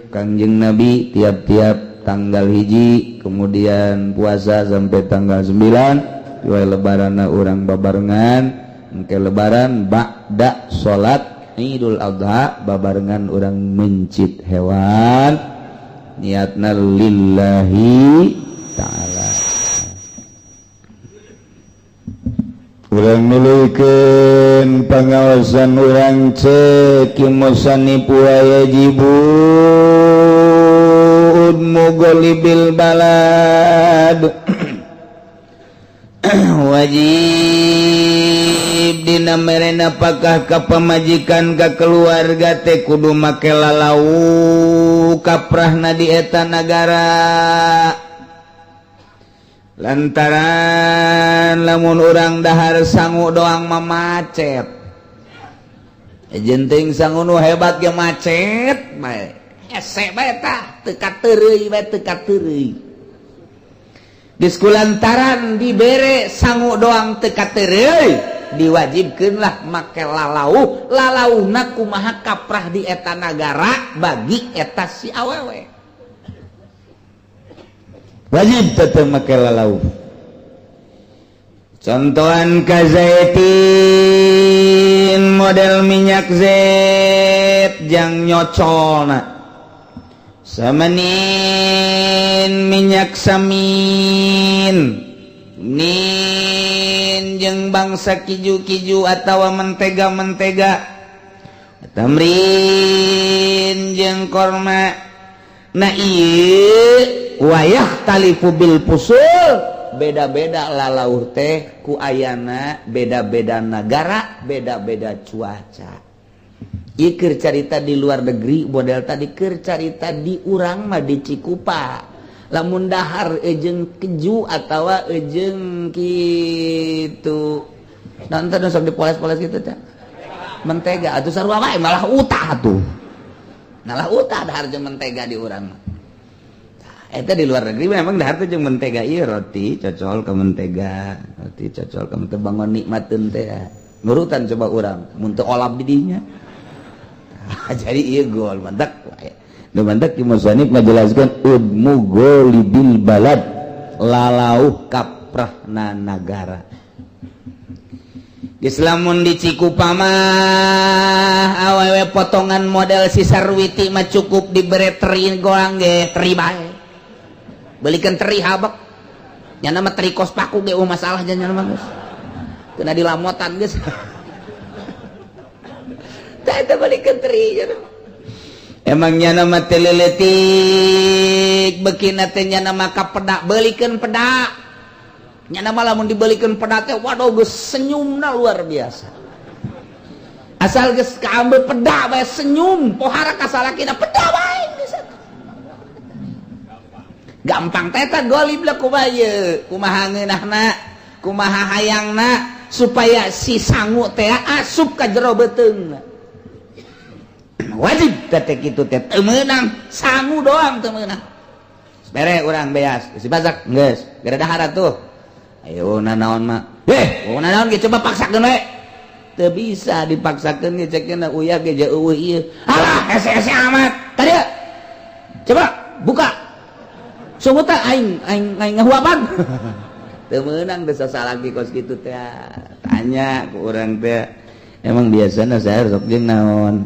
S1: Kangjeng Nabi tiap-tiap tanggal hiji kemudian puasa sampai tanggal 9 dua lebaranna urang babarengan engke lebaran ba'da salat Idul Adha babarengan urang mencit hewan niatna lillahi ta'ala urang nuluykeun pangaosan urang cek musannif wajibun mughlibil balad wajib dina merena apakah ka pamajikan ka keluarga teh kudu make lalau kaprahna di eta nagara lantaran lamun urang dahar sangu doang mamacet jenting sangu nu hebat ge macet bae ese bae tah teu kateureuy bae teu kateureuy geus kulantaran dibere sangu doang teu kateureuy diwajibkeun lah make lalauna kumaha kaprah di eta nagara bagi eta si awewe wajib tetep make lalau contohan ka zaitin model minyak zait jang nyocolna samanin minyak samin nin jeung bangsa kiju-kiju atawa mentega tamrin jeung korma nah ieu wayah talifu bil pusul beda-beda lalauh teh ku ayana beda-beda negara beda-beda cuaca ieu keur carita di luar negeri model tadi keur carita di urang mah di Cikupa lamun dahar jeung keju atawa jeung kitu nonton sok dipoles-poles gitu teh mentega atuh sarua wae malah utah atuh dahar jeung mentega di urang mah eta di luar negeri memang dahar teh jeung mentega ieu roti cocol ke mentega bangun nikmateun teh nurutan coba urang mun teu olap di dinya jadi ieu gol mantek nu mantek ki musannif ngajelaskeun udmu golibil balad lalauh kaprahna nagara geus lamun di Cikupa mah awewe potongan model si sarwiti mah cukup dibere teri golang ge teri bae belikan teri habak nyana mah teri kos paku ge masalah jangan mah geus kena dilamotan geus tah eta belikan teri nya emang nyana mah teh leuletik beukina teh nyana mah ka peda belikan peda nyana mah lamun dibelikeun peda teh waduh geus senyumna luar biasa asal geus kaambeul peda bae senyum pohara ka salakina peda bae geus gampang teta golib lah kumaha ngeunahna kumaha hayangna supaya si sangu teh asup ka jero beuteungna wajib teh kitu teh teu meunang sangu doang teu meunang bere urang beas si bazak geus gara dahar atuh ayo naon mah naon ge coba paksakeun we teu bisa dipaksakeun ge cekeun uyah ge jeuh ieu hese amat tadi coba buka sungguh teh aing ngahuapan teu meunang teu sasalagi kos kitu teh tanya ku urang teh emang biasana saeur sok jeung naon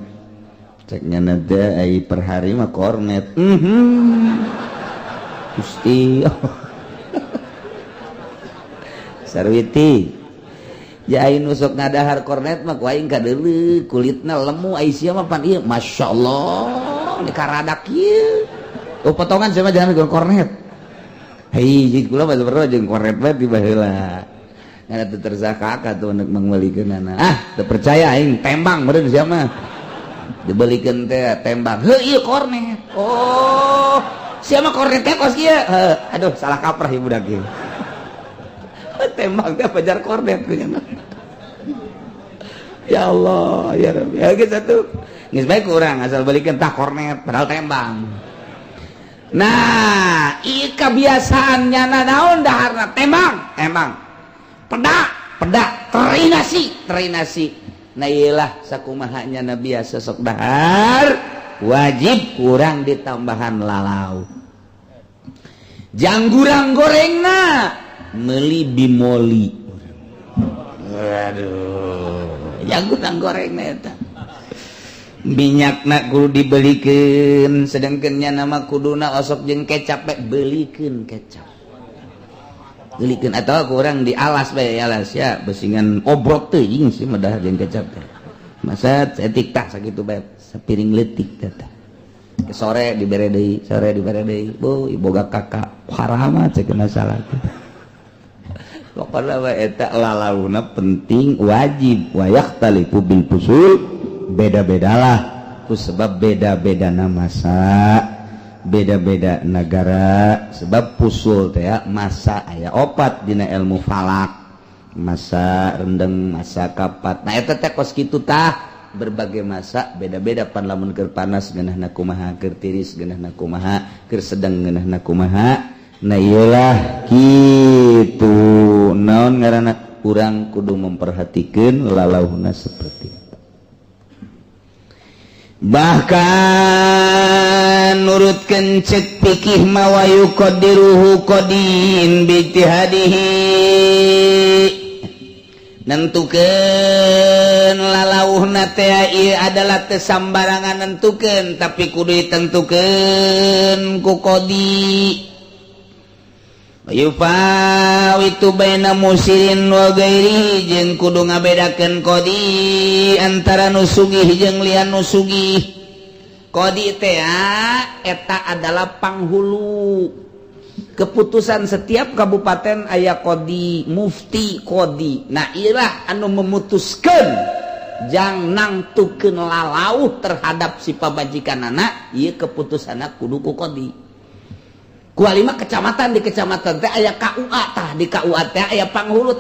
S1: ceknya teh ai per hari mah kornet Gusti Sarwiti jai nusuk ngadahar kornet mah ku aing kadeuleu kulitna lemu ai sia mah pan ieu masyaallah ni karadak ieu potongan sama jangan dengan kornet hei jadi kula mah perlu jeung kornet bae di baheula ngana teu tersakaka tuh neuk mangbelikeunana teu percaya aing tembang meureun sia mah dibelikeun teh tembang heuh ieu kornet oh sia mah kornet teh kos kieu aduh salah kaprah ieu budak ieu tembang teh pajar kornet geunya ya Allah ya Rabbi ya geus atuh geus bae ku urang asal belikeun tah kornet padahal tembang. Nah, ieu kebiasaannya naon daharna tembang, pedak, terinasi. Nah iyalah sakumahanya na biasa sok dahar wajib kurang ditambahan lalau. Janggurang gorengna meuli bimoli. Waduh, janggurang gorengna eta. Minyakna kudu dibelikeun sedengkeunnya nama kuduna osok jeung kecap beulikeun kecap beulikeun atawa kurang dialas bae alas ya besingan obrok teuing sih medah jeung kecap teh masa etik tah sakitu bae sapiring leutik teh ke sore dibere deui bu boga kakak haram cek masalah pokona bae eta lalauna penting wajib wa yakhtalifu bil fusul beda-bedalah ku sebab beda-beda masa beda-beda negara sebab pusul teh masa aya opat dina ilmu falak masa rendeng masa kapat nah eta teh kos kitu tah berbagai masa beda-beda pan lamun keur panas geunahna kumaha keur tiris geunahna kumaha keur sedeng geunahna kumaha nah ieulah kitu naon ngaranna urang kudu memperhatikeun lalauhna seperti bahkan nurutkeun cek fikih mawayu qadiruhu qadin bijtihadihi nentukeun lalauhna teh ieu adalah teu sambarangan nentukeun tapi kudu ditentukeun ku qadi yufawitu baina musirin wa ghairihi jeung kudu ngabedakeun qadi antara nusugih jeung lian nusugih qadi teh eta adalah panghulu keputusan setiap kabupaten aya qadi mufti qadi nah iyalah anu memutuskeun jang nangtukeun lalau terhadap si pabajikanana ieu keputusanna kudu ku qadi kuali mah kecamatan di kecamatan teh aya KUA tah di KUA teh aya panghulu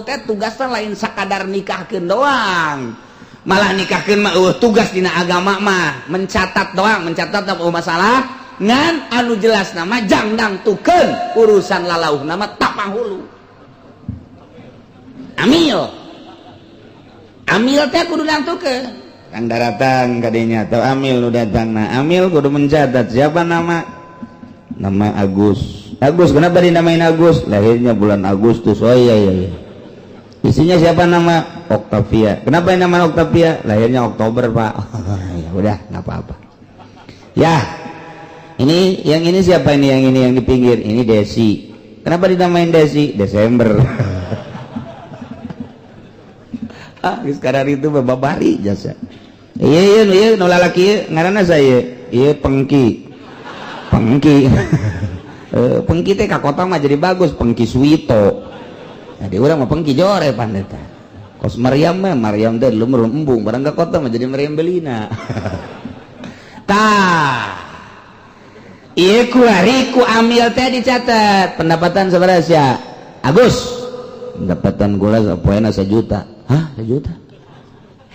S1: teh tugasna lain sakadar nikahkeun doang malah nikahkeun mah tugas dina agama mah mencatat doang mencatat apa masalah ngan anu jelas nama jang nangtukeun urusan lalauhna mah tah panghulu amil teh kudu nangtukeun kang daratang kadinya teu amil nu datangna amil kudu mencatat siapa nama Agus kenapa dinamain Agus lahirnya bulan Agustus oh iya isinya siapa nama Octavia kenapa nama Octavia lahirnya Oktober pak ya udah nggak apa-apa ya ini siapa ini yang di pinggir ini Desi kenapa dinamain Desi Desember sekarang itu babari jasa iya nu lalaki ngaranna saya iya Pengki teh ka kota mah jadi bagus Pengki Suwito jadi urang mah Pengki Jore pandeta kos Maryam teh lumur embung barang ka kota mah jadi Maryam Belina tah ieu kuari ku amil teh dicatat pendapatan sabaraha sia Agus pendapatan gula poena 1 juta hah 1 juta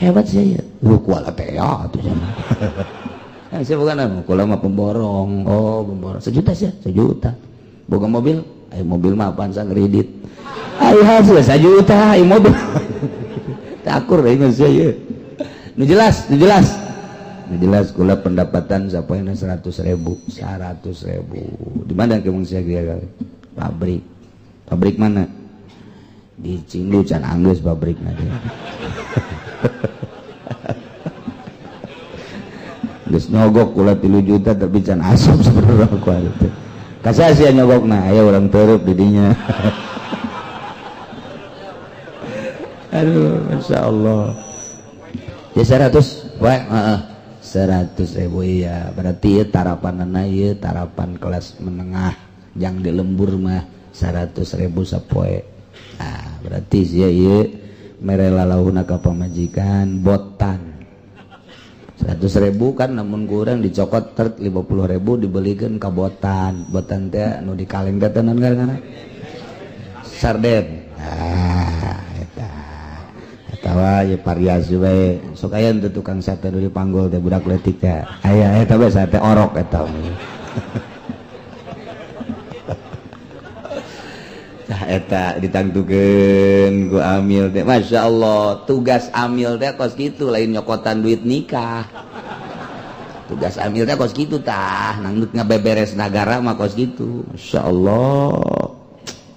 S1: hebat sih ya lu kuala teh ya atuh cenah saya bukan kalau mah pemborong pemborong 1 juta sih 1 juta boga mobil mobil mah apaan sang kredit Ai hasil 1 juta ai mobil. Takur ingat saya. Nu jelas kula pendapatan sapoena 100.000. Di mana kamu saya kira pabrik mana? Di Cinggu can anggeus pabrikna teh. Geus nyogok kula 3 juta tapi can asap saudara kuari teh. Kasasia nyogokna aya urang teureub di dinya. Aduh, masyaallah. Ya 100, wae, 100.000 ya. Berarti ya tarapanana ieu tarapan kelas menengah yang di lembur mah 100.000 sapoe. Nah, berarti sia ieu mere lalauhna ka pamajikan botan. 100.000 kan namun kurang dicokot 50.000 dibelikeun ka botan. Botan teh anu di kaleng teh naon ngaranna? Sarden. Ah, eta. Tawa ya variasi bae sok aya teu tukang sate nu dipanggul teh budak leutik teh aya eta bae sate orok eta tah eta ditangtukeun ku amil teh masyaallah tugas amil teh kos kitu lain nyokotan duit nikah tugas amil teh kos kitu tah nangdut ngabeberes nagara mah kos kitu masyaallah.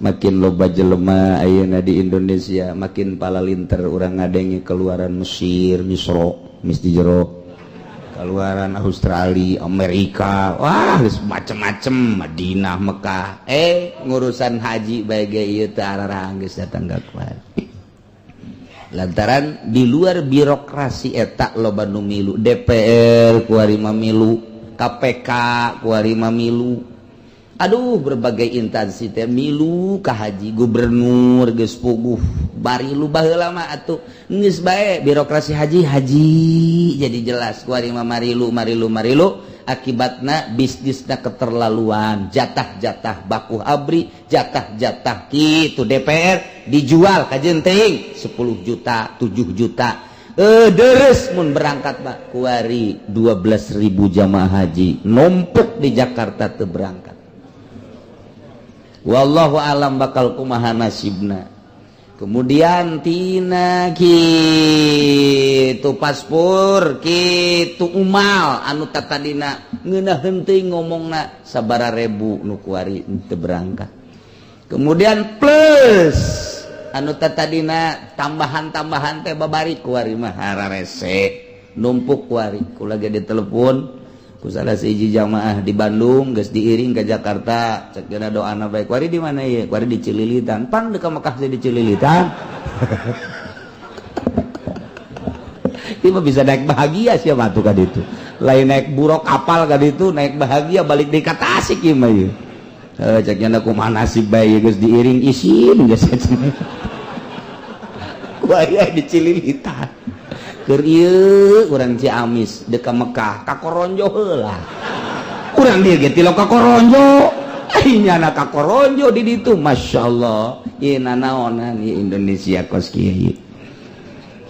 S1: Makin loba jelema ayeuna di Indonesia makin palalinter urang ngadenge keluaran Mesir, Misro, mis di jero keluaran Australia, Amerika, wah geus macem-macem Madinah, Mekah. Ngurusan haji bae ge ieu teh ararang geus datang ka kuari. Lantaran di luar birokrasi eta loba nu milu, DPR kuari mah milu, KPK kuari mah milu. Aduh berbagai instansi teh milu ka haji gubernur geus puguh bari lu baheula mah atuh geus bae birokrasi haji jadi jelas kuari mah marilu akibatna bisnisna keterlaluan jatah-jatah baku abri jatah-jatah kitu DPR dijual ka jenting 10 juta 7 juta deres mun berangkat mah kuari 12.000 jamaah haji numpuk di Jakarta teu berangkat. Wallahu alam bakal kumaha nasibna. Kemudian tina kitu paspor kitu umal anu tatadina ngeunaheun teuing ngomongna sabara ribu nu kuari teu berangkat. Kemudian plus anu tatadina tambahan-tambahan teh babari kuari mah hararese numpuk kuari kula ge ditelepon ku salah siji jamaah di Bandung geus diiring ke Jakarta cek geuna doana bae kuari di mana ieu kuari di Cililitan pan deuk ka Mekah di Cililitan ieu mah bisa naik bahagia sia mah atuh ka ditu lain naik buruk kapal ka ditu naik bahagia balik deui ka Tasik ieu mah ieu cek geuna kumaha nasib bae geus diiring isin geus kuari di Cililitan keur ieu urang Ciamis deuk ka Mekah ka Koronjo heula urang dieu ge tilok ka Koronjo nyana ka Koronjo di ditu masyaallah ieu nanaonan ieu Indonesia kos kieu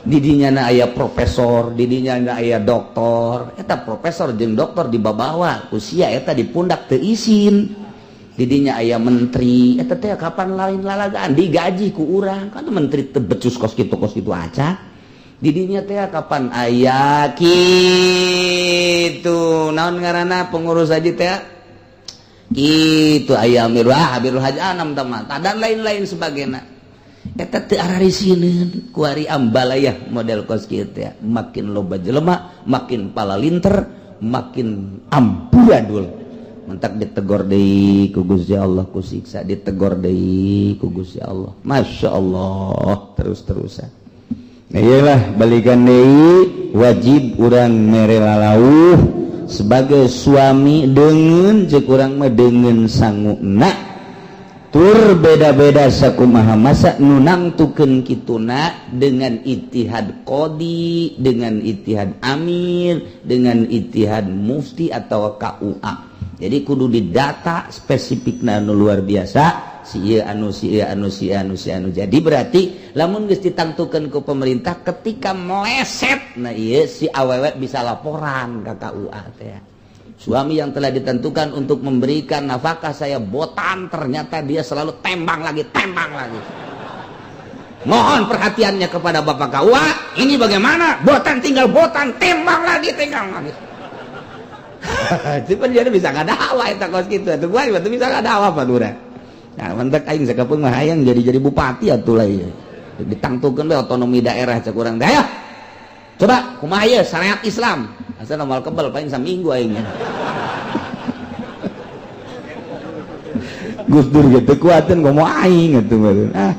S1: di dinya aya profesor di dinya aya doktor eta profesor jeung doktor dibabawa usia eta di pundak teu isin di dinya aya menteri eta teh kapan lain lalagaan digaji ku urang kan menteri teu becus kos kitu aca didinya teh kapan aya kitu naon ngaranna pengurus haji teh kitu aya Amirul Haji Anam teman dan lain-lain sebagainya eta teu ararisieun kuari ambalayah model kos kieu teh makin loba jelema makin palalinter makin amburadul mentak ditegor deui ku Gusti Allah ku siksa ditegor deui ku Gusti Allah masyaallah terus-terusan. Nah iyalah balikan deui wajib urang mere lalauh sebagai suami dengan cek urang mah dengan sanguna tur beda-beda sakumaha masa nu nangtukeun kituna dengan ijtihad qadi dengan ijtihad amir dengan ijtihad mufti atau KUA jadi kudu didata spesifikna anu luar biasa si anu jadi berarti lamun geus ditangtukeun ku pemerintah ketika meleset nah ieu si awewe bisa laporan ka KUA teh suami yang telah ditentukan untuk memberikan nafkah saya botan ternyata dia selalu tembang lagi Mohon perhatiannya kepada Bapak KUA. Ini bagaimana? Botan tinggal botan, tembak lagi, tinggal lagi. Itu kan jadi bisa ngadawa eta kos kitu atuh gua bisa ngadawa Pak Lurah. Nah, mentek aing sakapeung mah hayang jadi bupati atuh lah ieu. Ditangtukeun we otonomi daerah cek urang teh. Ayo. Coba kumaha ieu syariat Islam. Asal moal kebal paling saminggu aing. Gus Dur gitu kuatin ngomong aing atuh mah.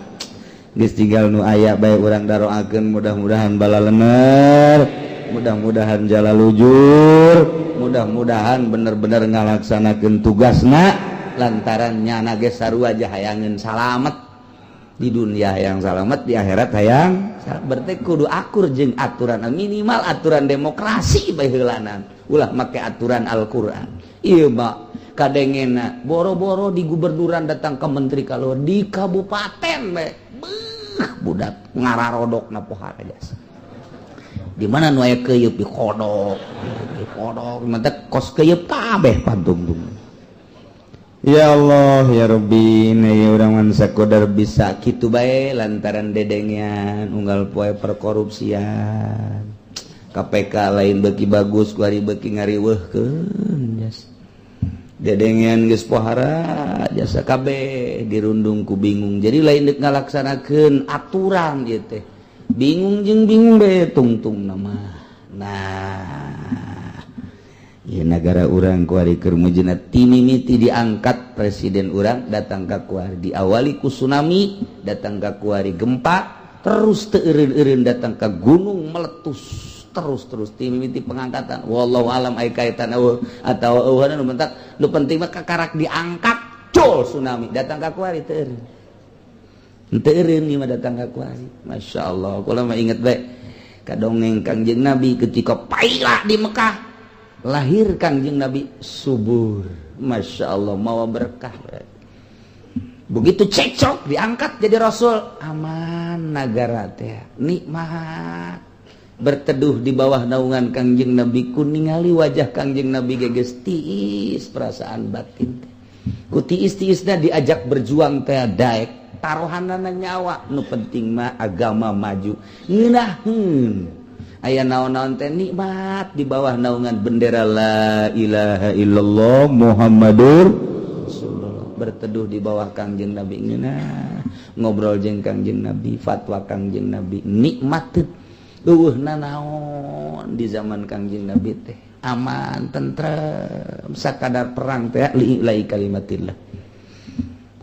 S1: Geus tinggal nu aya bae urang daroakeun mudah-mudahan bala lener. Mudah-mudahan jala lujur, mudah-mudahan bener-bener ngalaksanakeun tugasna lantaran nyana ge sarua aja hayangeun salamet di dunia hayang salamet, di akhirat hayang berarti kudu akur jeung aturan minimal aturan demokrasi bae heulanan ulah make aturan Al-Qur'an. Ieu mah kadengena boro-boro di gubernuran datang ke menteri kalau di kabupaten bae budak ngararodokna pohara jasa. Di mana nu aya keuyeub di kodok mah kos keuyeub kabeh pantung-tung. Ya Allah ya Rabbi, nya urang mah sakodar bisa kitu bae lantaran dedengian unggal poe perkorupsian. KPK lain beuki bagus ku ari beuki ngariweuhkeun jas. Dedengian geus pohara jasa kabeh dirundung ku bingung. Jadi lain deuk ngalaksanakeun aturan ieu teh. Bingung jeung bingung bae tungtung nama. Nah, ieu negara urang ku ari keur mujina timimiti diangkat presiden urang datang ka kuari diawali ku tsunami, datang ka kuari gempa, terus teu eureun-eureun datang ka gunung meletus, terus timimiti pengangkatan. Wallahu alam aya kaitan atawa eueuhna nu mentak nu penting mah kakarak diangkat col tsunami datang ka kuari teu eureun. Henteu eureun ieu mah datang ka kuari. Masyaallah, kula mah inget bae kadongeng Kangjeng Nabi ketika paila di Mekah. Lahir Kangjeng Nabi subur. Masyaallah mawa berkah. Begitu cekcok diangkat jadi rasul, aman nagara teh. Nikmat. Berteduh di bawah naungan Kangjeng Nabi ku ningali wajah Kangjeng Nabi geus tiis perasaan batin teh. Ku tiis-tiisna diajak berjuang teh daek. Taruhanana nyawa nu penting mah agama maju ngeunaheun aya naon-naon teh nikmat di bawah naungan bendera la ilaha illallah Muhammadur Rasulullah berteduh di bawah Kangjeng Nabi ngeunah ngobrol jeung Kangjeng Nabi fatwa Kangjeng Nabi nikmat teu eueuhna naon di zaman Kangjeng Nabi teh aman tentrem sakadar perang teh lillahi kalimatillah.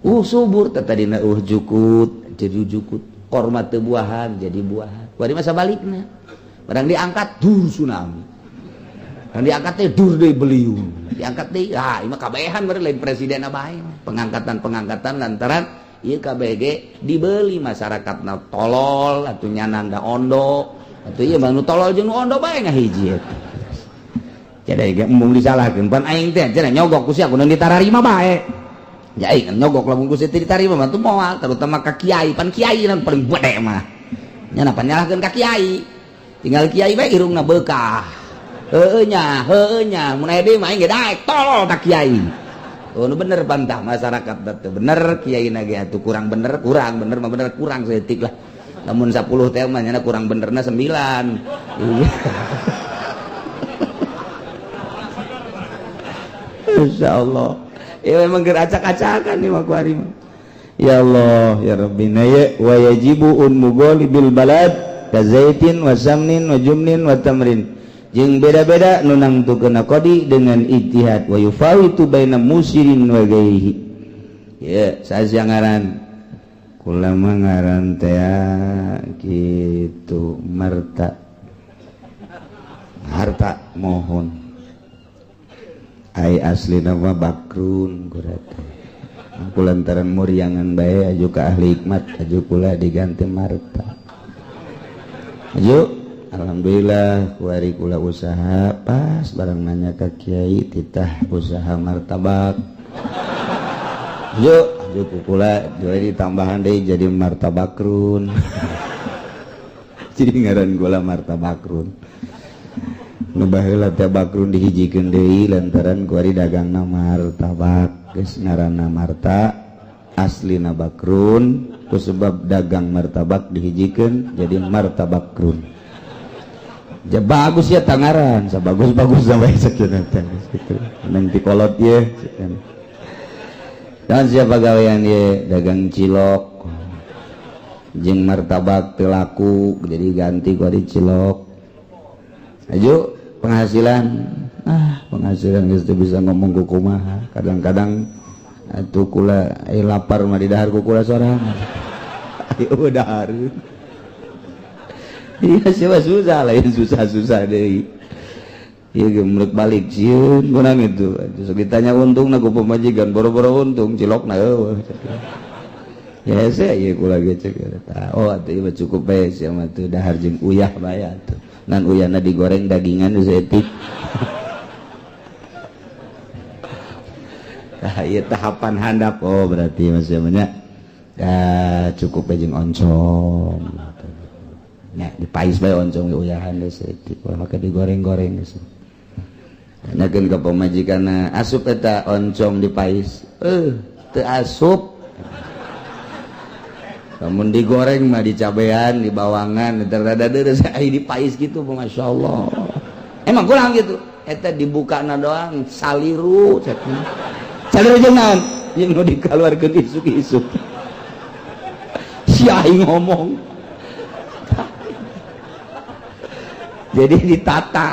S1: Subur tadina jukut jadi jukut korma teu buahan jadi buahan bari masa balikna barang diangkat dur tsunami barang diangkat teh dur deui beliung diangkat deui ieu mah kabehan bari lain presiden bae pengangkatan lantaran ieu kabeh ge dibeli masyarakatna tolol atuh nyananda ondo atuh ieu mah nu tolol jeung nu ondo bae ngahiji eta jadi ge embung disalahkeun pan aing teh cenah nyogok ku sia kudu ditararima bae. Ya kan nyogok lamun ku seuti ditarima mah teu moal terutama ka kiai pan kiai nan paling bede mah nya napa nyalahkeun ka kiai tinggal kiai bae irungna beukah heueuh nya mun aya deui mah aing ge daek tolol tak kiai nu bener bantah masyarakat teh bener kiai na ge atuh kurang bener mah bener kurang saeutik lah lamun 10 teh mah nya kurang benerna 9 insyaallah. Ya memang geracak-acakan nih mah kuari mah. Ya Allah ya Rabbina ya wa yajibu mugolibil balad kazaitin wa samnin wa jumnin wa tamrin. Jeung beda-beda nu nangtukeun qadi dengan ijtihad wa yufawitu baina musirin wa ghairihi. Ya saja ngaran kula mah ngaran teh kitu marta. Harta mohon ai asli nama bakrun kurate aku lantaran muriangan bae aju ka ahli hikmat aju pula diganti marta aju alhamdulillah kuari kula usaha pas barang nanya ka kiai titah usaha martabak aju kula jadi tambahan deui jadi martabakrun jadi ngaran kula martabakrun baheula teh bakrun dihijikeun deui lantaran kuari dagangna martabak geus ngaranna marta aslina bakrun ku sebab dagang martabak dihijikeun jadi martabakrun. Ja bagus ya tangaran, sabagus-bagus sampai sakieu teh gitu. Nang ti kolot ye. Dan siapa gawean ye dagang cilok. Jeung martabak teu laku jadi ganti ku di cilok. Ayo penghasilan. Penghasilan geus teu bisa ngomong ku kumaha. Kadang-kadang atuh kula lapar mah di dahar ku kula sorangan. Ayo dahar. Iya siapa susah lain susah-susah deh. Iya gemrek balik sieun kunang itu. Terus ditanya untung na ku pamajikan boro-boro untung cilokna eueuh. Ya saya ieu kula ge cek. Oh atuh ieu cukup bae sia mah teu dahar jeung uyah bae atuh. Ngan uyahna digoreng dagingan geus etik. Tah ieu tahapan handap oh berarti masih banyak. Ya cukup bae jeung oncom. Ya dipais bae oncom uyahan geus etik maka digoreng-goreng geus. Nakeun ka pamajikanna asup eta oncom dipais. Teu asup. Lamun digoreng mah dicabean, di bawangan, rada deureuh ai dipais kitu masyaallah. Emang kurang gitu. Eta dibukana doang saliru cenah. Saliru jeung naon? Jeung nu dikaluarkeun isuk-isuk. Si aing ngomong. Jadi ditata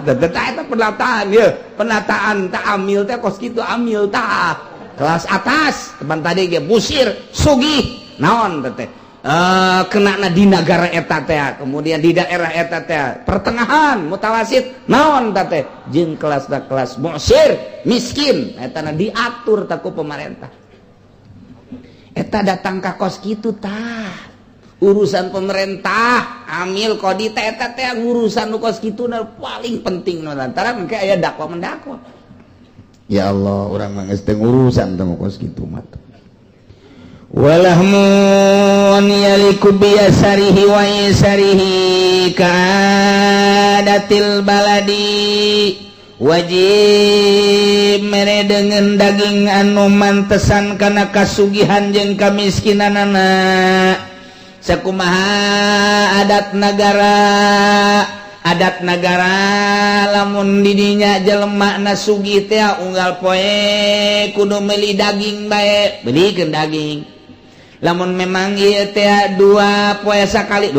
S1: eta penataan ya penataan tak amil teh kos kitu amil tah kelas atas teman tadi ge busir sugih naon teh kenana di negara eta teh kemudian di daerah eta teh pertengahan mutawasit naon teh jeung kelas musir miskin eta diatur teh ku pemerintah eta datang ka kos kitu tah urusan pemerintah amil kodi eta teh urusan nu kos kituna paling penting lantaran engke aya dakwa mendakwa. Ya Allah urang mah geus teu urusan teh kos kitu mah. Walahmun yaliku biyasarihi wa yasarihi kadatil baladi wajib mere dengan daging anu mantesan kana kasugihan jeung kamiskinanana. Sakumaha adat negara lamun didinya jelema na sugih teh unggal poe kudu meuli daging bae beulikeun daging lamun memang ieu teh dua poe sakali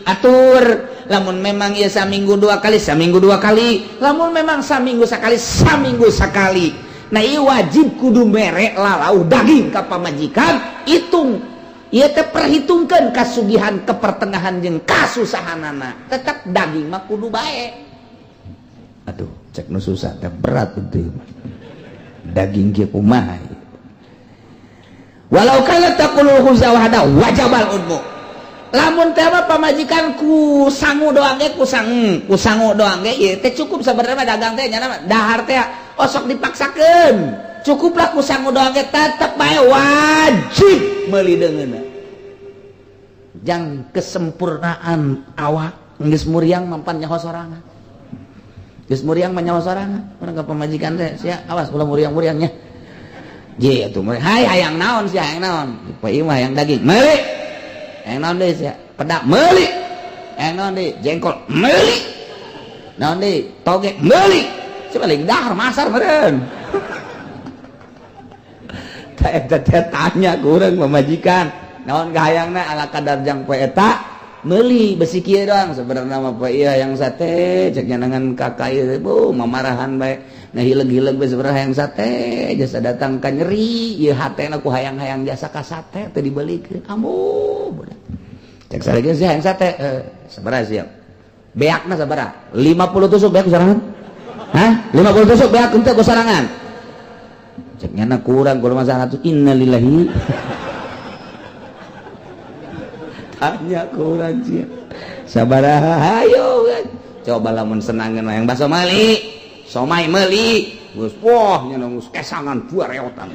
S1: atur lamun memang ieu saminggu dua kali lamun memang saminggu sakali nah ieu wajib kudu mere lalau daging ka pamajikan hitung ieu teh perhitungkeun kasugihan kepertengahan jeung kasusahanana tetep daging mah kudu bae. Aduh cek nu susah teh berat itu daging kieu kumaha walau kana taqulul khubza wahda wajabal udmu lamun teh mah pamajikan ku sangu doang ge ku sangu doang ge ieu teh cukup sabarna dagang teh nya dahar teh osok dipaksakeun cukuplah ku sangu doang ge tetep bae wajib meuli deungeunna jang kesempurnaan awak geus muriang mampan nyaho sorangan geus muriang mah nyaho sorangan urang ka pamajikan teh sia awas ulah muriang-muriangnya ye atuh muriang hayang naon sia hayang naon poe ieu mah hayang daging meuli hayang naon deui sia pedak meuli hayang naon deui jengkol meuli naon deui toge meuli coba lagi dahar masar meureun eta tanya ku urang pamajikan naon kahayangna ala kadar jang poe eta meuli besi kieu doang sebenarnya mah poe ieu hayang sate cek nyanangan kakak ieu bu mamarahan bae nah hileug-hileug bae sebenarnya hayang sate jasa datang ka nyeri ieu hatena ku hayang-hayang jasa ka sate teu dibelikeun amuh budak cek saregeun si hayang sate sabaraha siap beakna sabaraha 50 tusuk beak kusarangan hah 50 tusuk beak henteu kusarangan cek nyana kurang kalau masalah itu innalillahi tanya kurang sih sabaraha hayo coba lamun senangeun yang baso meuli somai meuli geus poh nya geus kesangan dua reotan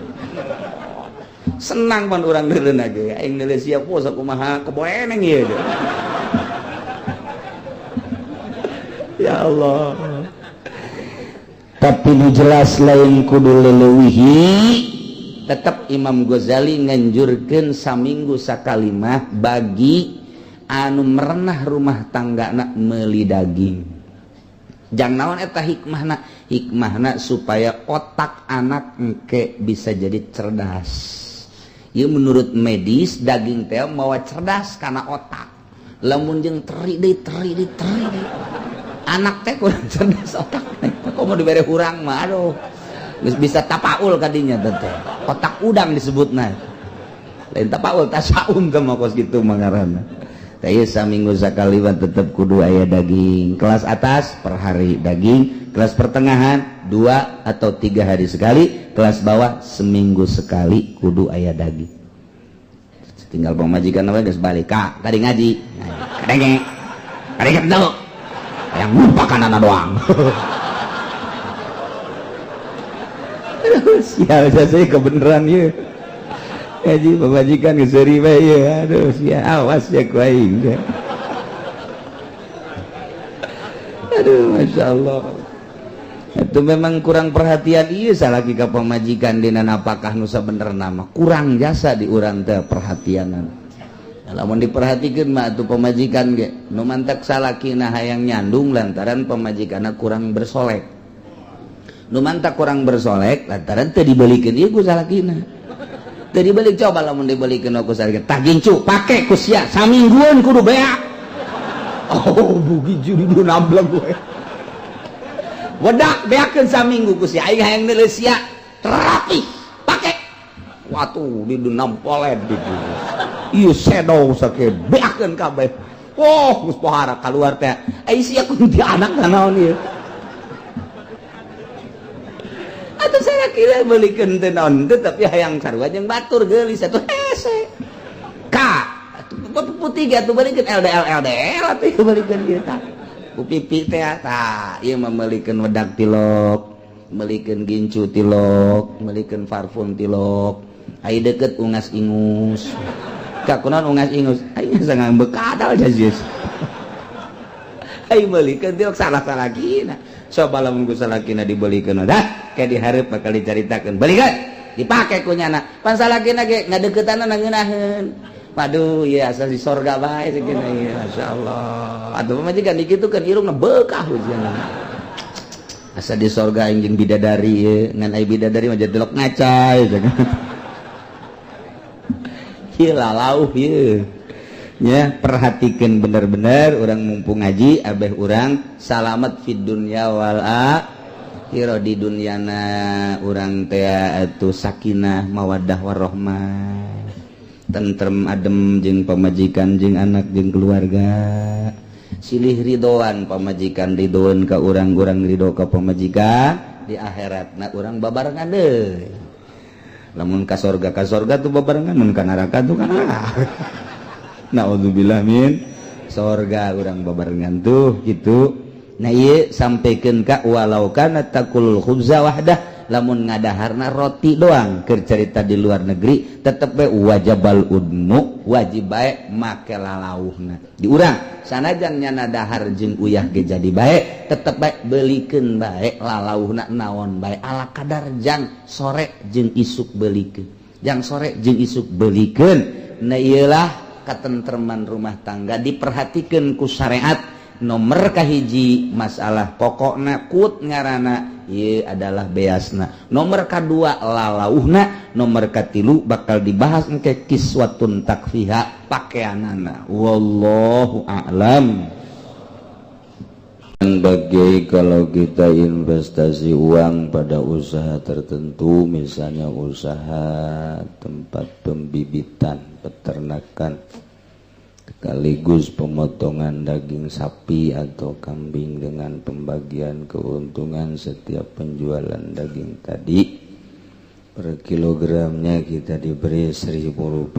S1: senang pan urang deureuna ge aing deuleu sia poh sakumaha keboeneng ieu ya Allah tapi nu jelas lain kudu leuwih tetap Imam Ghazali nganjurkeun saminggu sakalimah bagi anu merenah rumah tanggana meuli daging. Jang naon eta hikmahna? Hikmahna supaya otak anak engke bisa jadi cerdas. Ieu menurut medis daging teh mawa cerdas kana otak. Lamun jeung teri deui anak teh kurang cerdas otakna. Kok mau dibere urang mah aduh. Geus bisa tapaul kadinya teh. Otak udang disebutna. Lain tapaul tasaum teh mah kos kitu mah ngaranna. Tah ieu saminggu sakali mah tetep kudu aya daging. Kelas atas per hari daging, kelas pertengahan 2 atau 3 hari sekali, kelas bawah seminggu sekali kudu aya daging. Tinggal pemajikan apa geus balik ka tadi ngaji. Kadenge. Kadenge teu. Yang lupakan anak doang. Sial saya kebenaran ya. Ngaji pemajikan geseri bae ya. Aduh sial awas ya ku aing. Aduh masyaallah. Itu memang kurang perhatian ieu salaki ka pemajikan dina napakah nu sabenerna mah kurang jasa di urang teh perhatianan. Lamun diperhatikeun mah atuh pemajikan ge nu mantak salakina hayang nyandung lantaran pemajikanna kurang bersolek. Nu mantak kurang bersolek lantaran teu dibelikeun ieu ku salakina. Teu dibeli coba lamun dibelikeun ku salakina. Tah gincu pake ku sia saminggueun kudu beak. Oh bugi judi du namblang gue. Wedak beakeun saminggu ku sia aing hayang neuleus sia rapi pake. Watuh di du nampolet ditu. Ieu sedo sake beakeun kabeh. Oh geus pohara kaluar teh. Ai sia kunti anak naon ieu. Atuh saya kira beulikeun teh naon teh tapi hayang sarua jeung batur geulis atuh hese. Ka putih ge atuh beulikeun LDL atuh beulikeun ieu tah. Ku pipi teh tah ieu mah meulikeun wedak tilok, meulikeun gincu tilok, meulikeun parfum tilok. Ai deukeut ungas ingus. Ka kunaon ungas ingus? Ai sangang bekadal jazis. Ai meulikeun tilok salah-salakina. Coba lamun ku salakina dibelikeun dah kayak dihareup bakal dicaritakeun. Belikeun dipake ku nyana. Pan salakina ge ngadeukeutana ngeunaheun. Waduh ya asal di sorga bae segini ya masyaallah. Atuh pamajikan dikitukeun irungna beukah hujan. Asal di sorga anjing bidadari ye ngan ai bidadari mah delok ngacai cenah. Ieu lalauh ieu. Ya, perhatikeun bener-bener urang mumpung ngaji abeh urang salamet fid dunya wal akhirah di dunyana urang teh atuh sakinah mawaddah warahmah. Tentrem adem jeung pamajikan jeung anak jeung keluarga silih ridhoan pamajikan ridhoan ka urang-urang ridho ka pamajikan di akhiratna urang babarengan deui lamun ka sorga tuh babarengan mun ka neraka tuh ka neraka naudzubillah min sorga urang babarengan tuh gitu. Nah ieu sampikeun ka walau kana takulul khubza wahdah lamun ngadaharna roti doang keur carita di luar negeri tetep bae wajibal udnu wajib bae make lalauhna di urang sanajan nyana dahar jeung uyah ge jadi bae tetep bae beulikeun bae lalauhna naon bae ala kadar jang sore jeung isuk beulikeun jang sore jeung isuk beulikeun. Nah ieulah katentreman rumah tangga diperhatikeun ku syariat. Nomor kahiji masalah pokokna kut ngarana ieu adalah beasna. Nomor kadua lalauhna, nomor katilu bakal dibahas engke kiswatun takfiha pakaianana. Wallahu a'lam. Bagi kalau kita investasi uang pada usaha tertentu, misalnya usaha tempat pembibitan peternakan sekaligus pemotongan daging sapi atau kambing dengan pembagian keuntungan setiap penjualan daging tadi, per kilogramnya kita diberi Rp1.000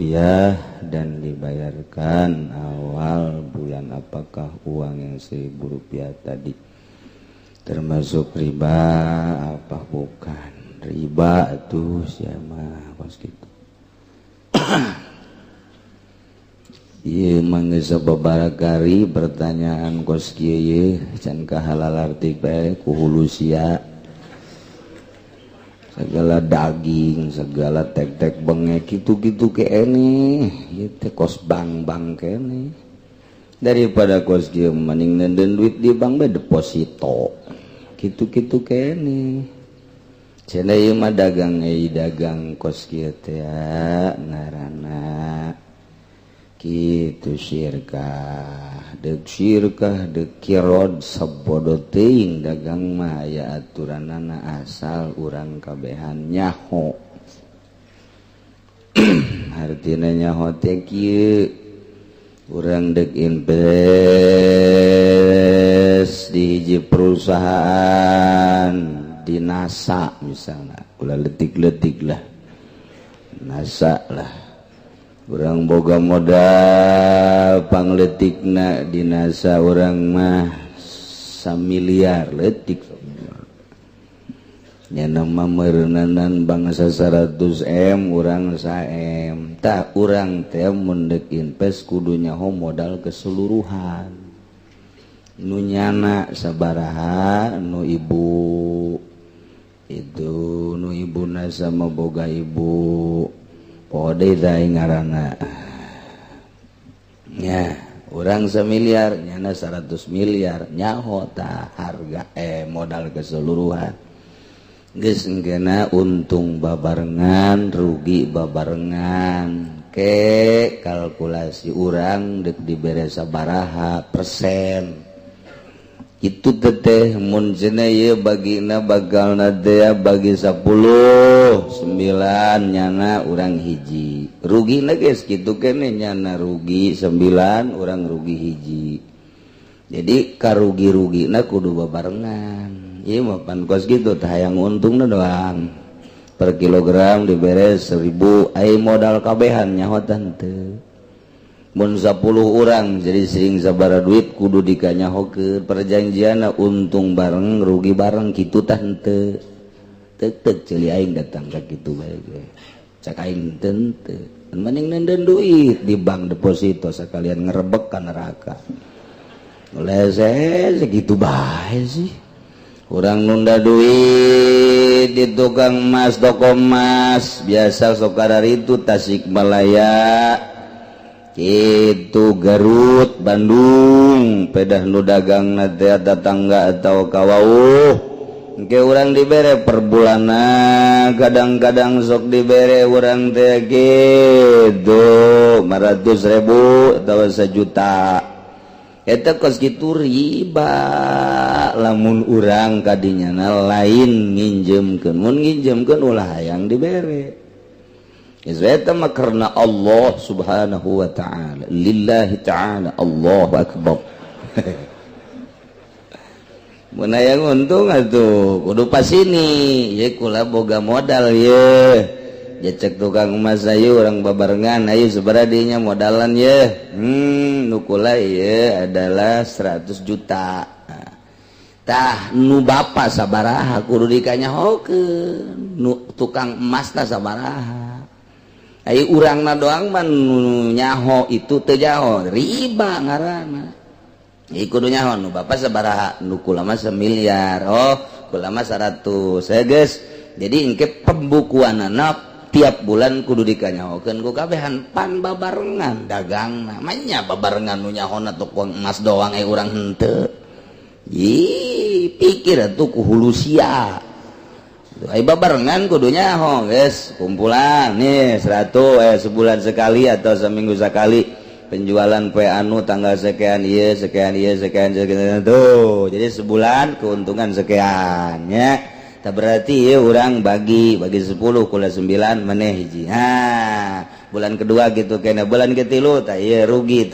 S1: dan dibayarkan awal bulan. Apakah uang yang Rp1.000 tadi termasuk riba apa bukan? Riba tuh siapa kos gitu. Ieu mangga sababarakari pertanyaan kos kieu ye can kahalal artik bae ku hulu sia. segala daging segala tek-tek bengek gitu-gitu kene ieu teh kos bank kene daripada kos kieu mending nenden duit di bank bae deposito gitu-gitu kene cenah ieu mah dagang dagang kos kieu teh ngaranna kitu syirkah dek kirod sabodo teuing dagang mah aya aturanana asal urang kabehan nyaho artina nyaho teh kieu urang dek invest di hiji perusahaan di NASA misalnya ulah letik-letik lah NASA lah urang boga modal pangletikna di NASA urang mah 1 miliar letik nyana mah meureunanan bangsa 100M urang 1M tah urang teh mun deuk invest kudu nyaho modal keseluruhan nu nyana sabaraha nu ibu itu nu ibuna sama boga ibu pode daing ngaranna nya urang 1 miliar nyana 100 miliar nyaho tah harga modal keseluruhan geus engkeuna untung babarengan rugi babarengan ke kalkulasi urang deuk dibere sabaraha persen itu teteh mun cenah ieu bagina bagalna teh bagi 10 9 nyana urang hiji rugina geus kitu keneh nyana rugi 9 urang rugi hiji jadi karugi-rugina kudu babarengan ieu mah pan kos kitu teh hayang untungna doang per kilogram dibere 1000 ai modal kabehan nyaho teu mun 10 urang jadi sering sabaraha duit kudu dikanyahokeun perjanjianna untung bareng rugi bareng kitu tah henteu teu ceuli aing datang ka kitu bae ge cak aing teu mending nenden duit di bank deposito sakalian ngerebek ka neraka lese segitu bae sih urang nunda duit di tukang emas toko emas biasa sok itu Tasikmalaya itu Garut Bandung pedah nu dagang teh tetangga atau kawauh engke urang dibere per bulanna kadang-kadang sok dibere urang teh gitu 500.000 atau 1 juta eta kos kitu riba lamun urang kadinyana lain nginjemkeun mun nginjemkeun ulah hayang dibere eta mah karena Allah subhanahu wa ta'ala lillahi ta'ala Allahu akbar mun hayang untung atuh kudu pasini ye kula boga modal ye jecek tukang emas ayeuna urang babarengan ayeuna sabaraha dinya modalan ye nu kula ye adalah 100 juta tah nu bapa sabaraha kudu dikanyahokeun nu tukang emas tah sabaraha ai urangna doang mah nu nyaho itu teu jaho riba ngaranna ieu kudu nyaho nu bapa sabaraha nu kula mah 1 miliar oh kula mah 100 geus jadi engke pembukuanna tiap bulan kudu dikanyahokeun ku kabehan pan babarengan dagangna manya babarengan nu nyahona tukang emas doang urang henteu ih pikir atuh ku hulu sia ai babarengan kudu nyaho geus kumpulan nih 100 sebulan sekali atau seminggu sekali penjualan poe anu tanggal sekian ieu sekian tuh jadi sebulan keuntungan sekian nya tah berarti ieu urang bagi 10 kula 9 maneh hiji bulan kedua gitu kena bulan ketilu tah ieu rugi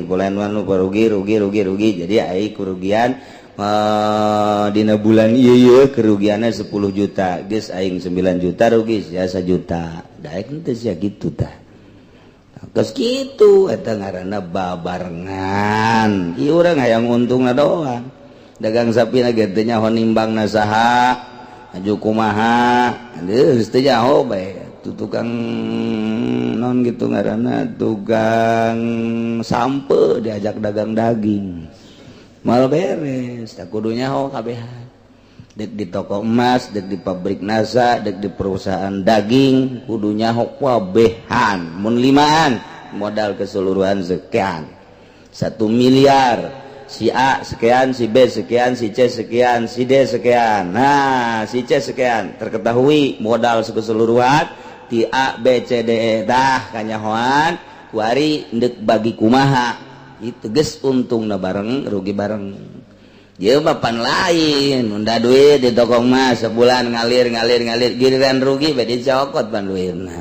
S1: bulan anu rugi jadi ai kerugian dina bulan ieu kerugianna 10 juta geus aing 9 juta rugi sia 1 juta daek henteu sia kitu tah geus kitu eta ngaranna babarengan ieu urang hayang untungna doang dagang sapina ge teu nyaho nimbangna saha aju kumaha geus teu nyaho bae tukang non gitu ngaranna tukang sampe diajak dagang daging mal beres tak kudu nyaho kabehan dek di toko emas, dek di pabrik nasa, dek di perusahaan daging, kudunya wabehan, mun limaan modal keseluruhan sekian, 1 miliar, si A sekian, si B sekian, si C sekian, si D sekian, nah si C sekian, terketahui modal keseluruhan ti A B C D E dah kanyahoan kuari ndek bagi kumaha itu geus untungna bareng rugi bareng. Ye papan lain unda duit di toko emas sebulan ngalir giliran rugi bade dicokot pan duitna.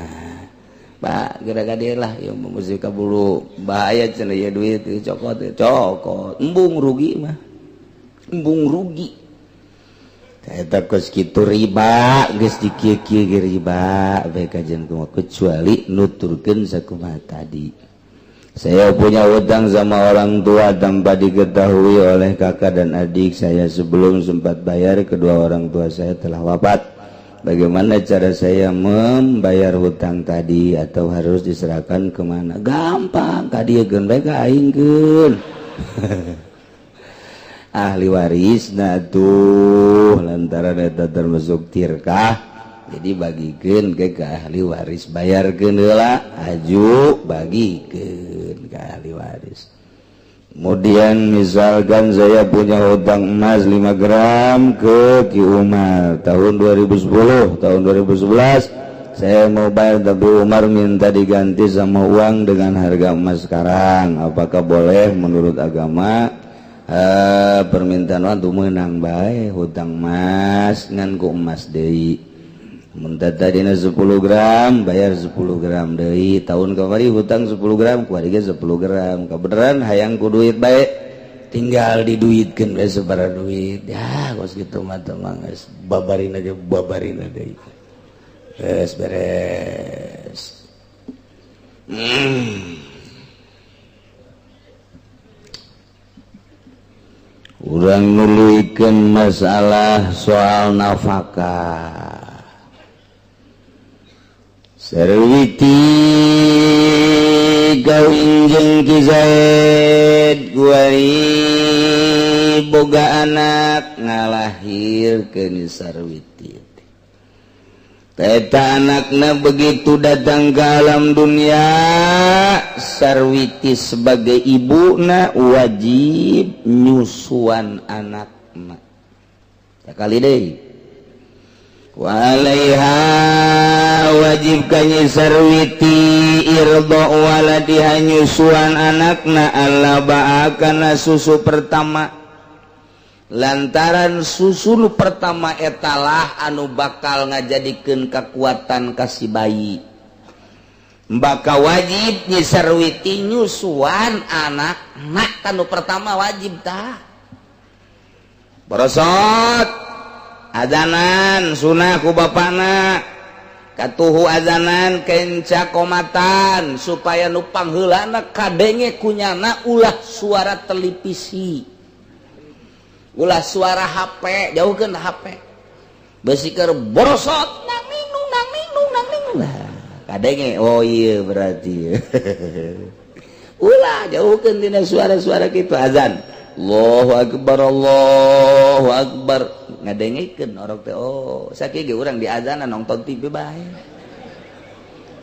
S1: Pak gara-gara lah ya mesti kabulu bahaya cenah ya duit dicokot embung rugi mah. Embung rugi. Eta geus kitu riba geus dikieu-kieu riba bae kajian kumaha kecuali nuturkeun sakumaha tadi. Saya punya hutang sama orang tua tanpa diketahui oleh kakak dan adik saya. Sebelum sempat bayar, kedua orang tua saya telah wafat. Bagaimana cara saya membayar hutang tadi atau harus diserahkan kemana? Gampang, kadiekeun bae ka aingkeun. Ahli waris nah tuh lantaran eta termasuk tirkah. Jadi bagikeun ke ahli waris, bayarkeun heula, aju bagikeun ke ahli waris. Kemudian misalkan saya punya hutang emas 5 gram ke Ki Umar tahun 2010, tahun 2011 saya mau bayar tapi Umar minta diganti sama uang dengan harga emas sekarang. Apakah boleh menurut agama? Permintaan untuk menang baik hutang emas ngan ku emas deui. Mun tadina 10 gram bayar 10 gram deui. Tahun kamari hutang 10 gram kuari ge 10 gram. Kabeneran hayang ku duit bae tinggal diduitkeun bae sabaraha duit. Ya geus kitu mah teh mah geus babarina ge babarina deui. Geus beres. Urang nuluykeun masalah soal nafkah. Sarwiti kawin jeung Ki Zaid kuari boga anak ngalahirkeun Sarwiti. Eta anakna begitu datang ke alam dunia, Sarwiti sebagai ibuna wajib nyusuan anakna. Sakali deui. Walaiha wajib kanyi Sarwiti irdo waladiha nyusuan anakna Allah ba'akana susu pertama. Lantaran susu nu pertama etalah anu bakal ngajadikeun kekuatan kasih bayi. Maka wajib nyi Sarwiti nyusuan anakna kanu pertama wajib tah. Borosot azanan sunah ku bapana katuhu azanan kenca komatan supaya nu pangheulana kadenge kunyana ulah suara televisi ulah suara HP jauhkeun HP beusi keur borosot nang minung nah kadenge oh iya berarti ulah jauhkeun tina suara-suara kitu azan Allahu Akbar ngadengikeun orok teh oh sakieu ge urang di azanan nonton TV bae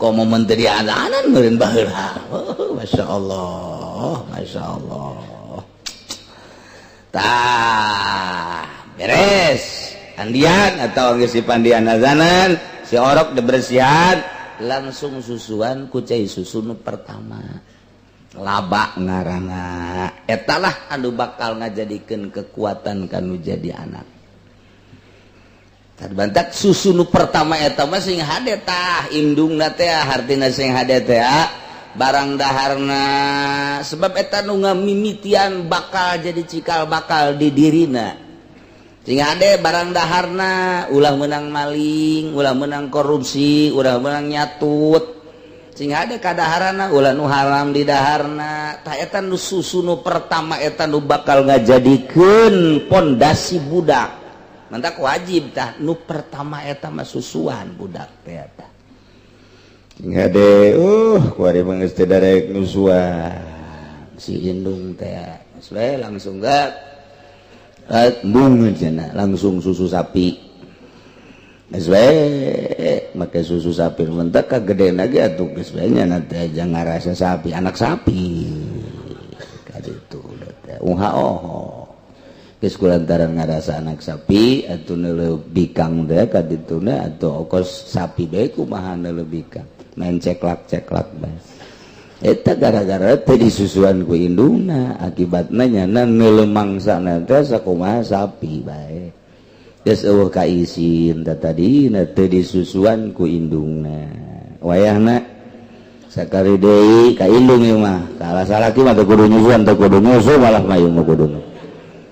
S1: komo mun teu di azanan meureun baheula oh masyaallah tah beres andian atau geus si pandian azanan si orok dibersihan langsung susuan ku cai susu nu pertama laba ngaranna etalah anu bakal ngajadikeun kekuatan kanu jadi anak. Terbantak susu nu pertama eta mah sing hade tah indungna teh hartina sing hade teh barang daharna sebab eta nu ngamimitian bakal jadi cikal bakal di dirina. Sing hade barang daharna ulah meunang maling, ulah meunang korupsi, ulah meunang nyatut. Sing hade kadaharana ulah nu haram di daharna. Tah eta nu susu nu pertama eta nu bakal ngajadikeun pondasi budak. Mantak wajib tah nu pertama eta mah susuan budak teh eta. Sing hade kuari mah geus teh darek nusuan si indung teh. Geus we langsung gak langsung susu sapi pakai susu sapi mentak gede lagi atuh geus bae nya nanti aja ngarasa sapi anak sapi kaditu geus kulantaran ngarasa anak sapi atuh neuleuh bikang teh kadituna atuh ongkos sapi bae kumaha neuleuh bikang main ceklak-ceklak bae eta gara-gara teh disusuan ku indungna akibatna nyana neuleuh mangsana teh sakumaha sapi bae geus eueuh ka isin tadina teh disusuan ku indungna wayahna sakari deui ka indung ieu mah salah salaki mah teu kudu nyusuan teu kudu nyusu malah mayung mah kudu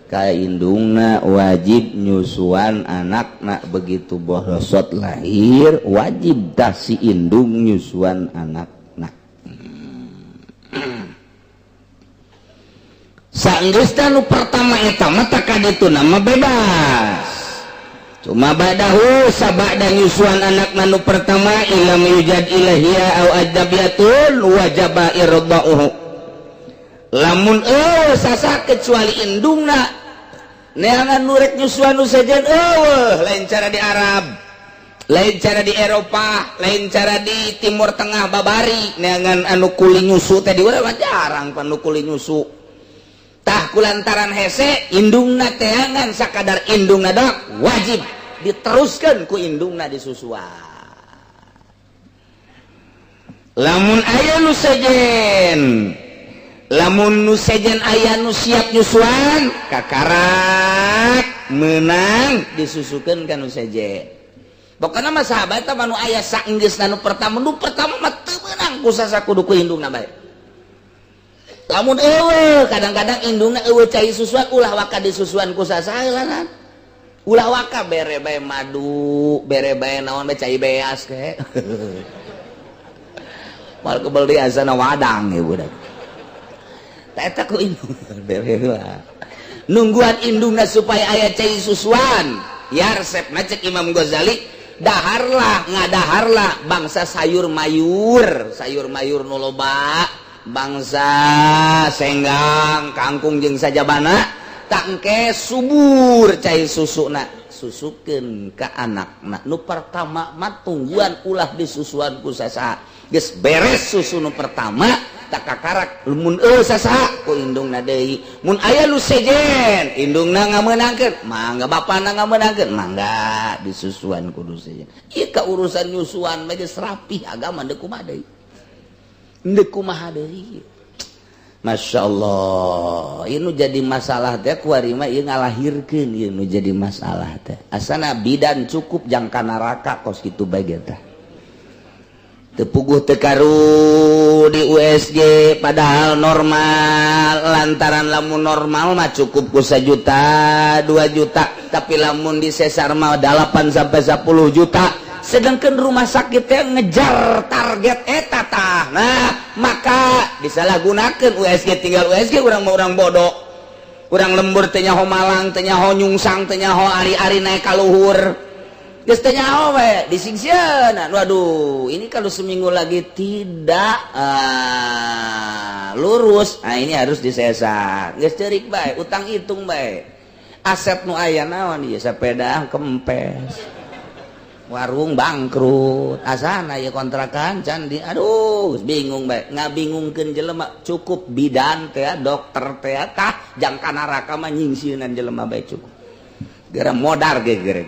S1: ka indungna wajib nyusuan anakna begitu bosot lahir wajib dah si indung nyusuan anak saenggeusna nu pertama eta mah tak kaditu nama bebas cuma badahu sabada nyusuan anakna nu pertama ilam yujad ilahiyah au ajabiyatun wajaba irda'uhu lamun sasa kecuali indungna neangan nurek nyusuan nu sejen lain cara di Arab lain cara di Eropa lain cara di Timur Tengah babari neangan anu kuli nyusu teh di urang jarang panu kuli nyusu tah kulantaran hese indungna teangan sakadar indungna dok wajib diteruskan ku indungna disusuan lamun aya nu sejen aya nu siap nyusuan kakarak menang disusukeun ka nu sejen pokona mah sahabat mah nu aya saenggeusna nu pertama mah teu meunang ku sasa kudu ku indungna bae lamun kadang-kadang indungna cai susuan ulah waka disusuan ku sasaeulan ulah waka bere bae madu bere bae naon bae cai beas ke mal kebel di asana wadang ya budak eta ku indung bere lah nungguan indungna supaya aya cai susuan ya resepna cek Imam Ghazali ngadaharlah bangsa sayur mayur nu loba bangsa senggang kangkung jeung sajabana tangke subur cai susuna susukeun ka anakna nu pertama mah tungguan ulah disusuan ku sasaha geus beres susu nu pertama tak kakarak mun sasaha ku indungna deui mun aya nu sejen indungna ngameunangkeun mangga bapana ngameunangkeun mangga disusuan kudu sejen ieu ka urusan nyusuan mah geus rapih agama deuk kumaha deui ndek kumaha deui Masya Allah ieu nu jadi masalah teh kuari mah ieu ngalahirkeun ieu nu jadi masalah teh asana bidan cukup jang ka neraka kos kitu bae teh teu puguh teu karu di USG padahal normal lantaran lamun normal mah cukup ku 1 juta 2 juta tapi lamun di sesar mah 8 sampai 10 juta sedangkan rumah sakit teh ngejar target eta tah nah maka disalahgunakeun USG tinggal USG urang mah urang bodoh urang lembur teh nyaho malang teh nyaho nyungsang teh nyaho ari-ari naik ka luhur geus teh nyaho we disingseun waduh ini kalau seminggu lagi tidak lurus nah ini harus disesar geus ceurik bae utang hitung bae aset nu aya naon ieu sepeda kempes warung bangkrut asana ya kontrakan can di aduh bingung bae ngabingungkeun jelema cukup bidan teh dokter teh tah jang ka neraka mah nyingsieunan jelema bae cukup gara modar ge gara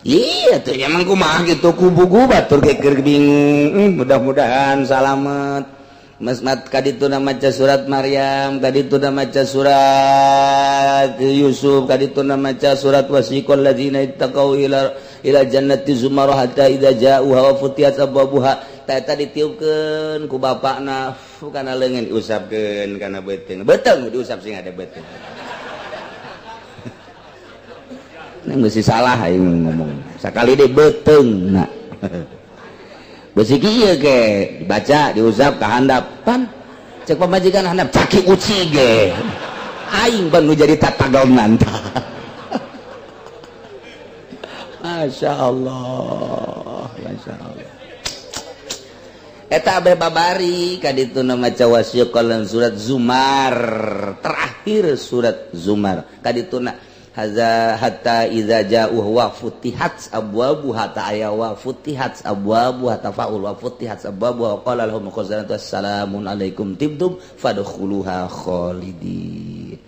S1: iya tuh emang kumaha gitu kubu-kubu batur ge keur bingung mudah-mudahan salamet Masmat kadituna maca surat Maryam, kadituna maca surat Yusuf, kadituna maca surat wasiqal ladzina ittaqau ila jannati zumarah hatta idza ja'uha wa futiyat abwabuha. Eta ditiupkeun ku bapakna kana leungeun diusapkeun kana beuteung. Beuteung diusap sing ada beuteung. Nang geus salah aing ngomong. Sakali deui beuteungna. Besi kieu ge dibaca diusap ka handap pan cek pamajikan handap caki uci ge aing ban nu jadi tatagonan tah Masya Allah eta abe babari kaditu maca wasiqalan surat Zumar terakhir surat Zumar kadituna hatta idza ja'u wa futihat abwabu hatta aya wa futihat abwabu hatta faul wa futihat abwabu wa qala lahum khazanatu assalamun alaikum tibtum fadkhuluha khalidin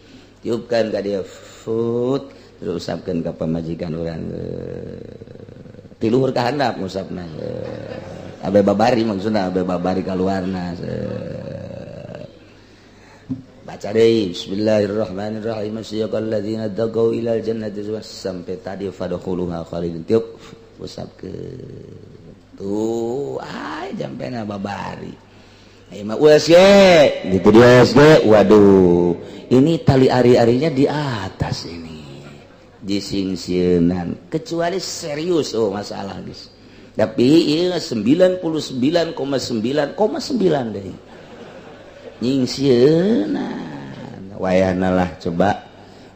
S1: tiupkan ka dia fut terus usapkeun ka pamajikan urang tiluhur ka handap ngusapna abe babari maksudna abe babari kaluarna baca deui bismillahirrahmanirrahim siyaqal ladzina taqaw ilal jannati sampai tadi fadkhuluha khalidin tiup usapkeun tuh jampena babari mah USG gitu di USG waduh ini tali ari-arinya di atas ini disingsieunan kecuali serius masalah guys tapi iya 99,9,9 deh nyingsieunan wayahna lah coba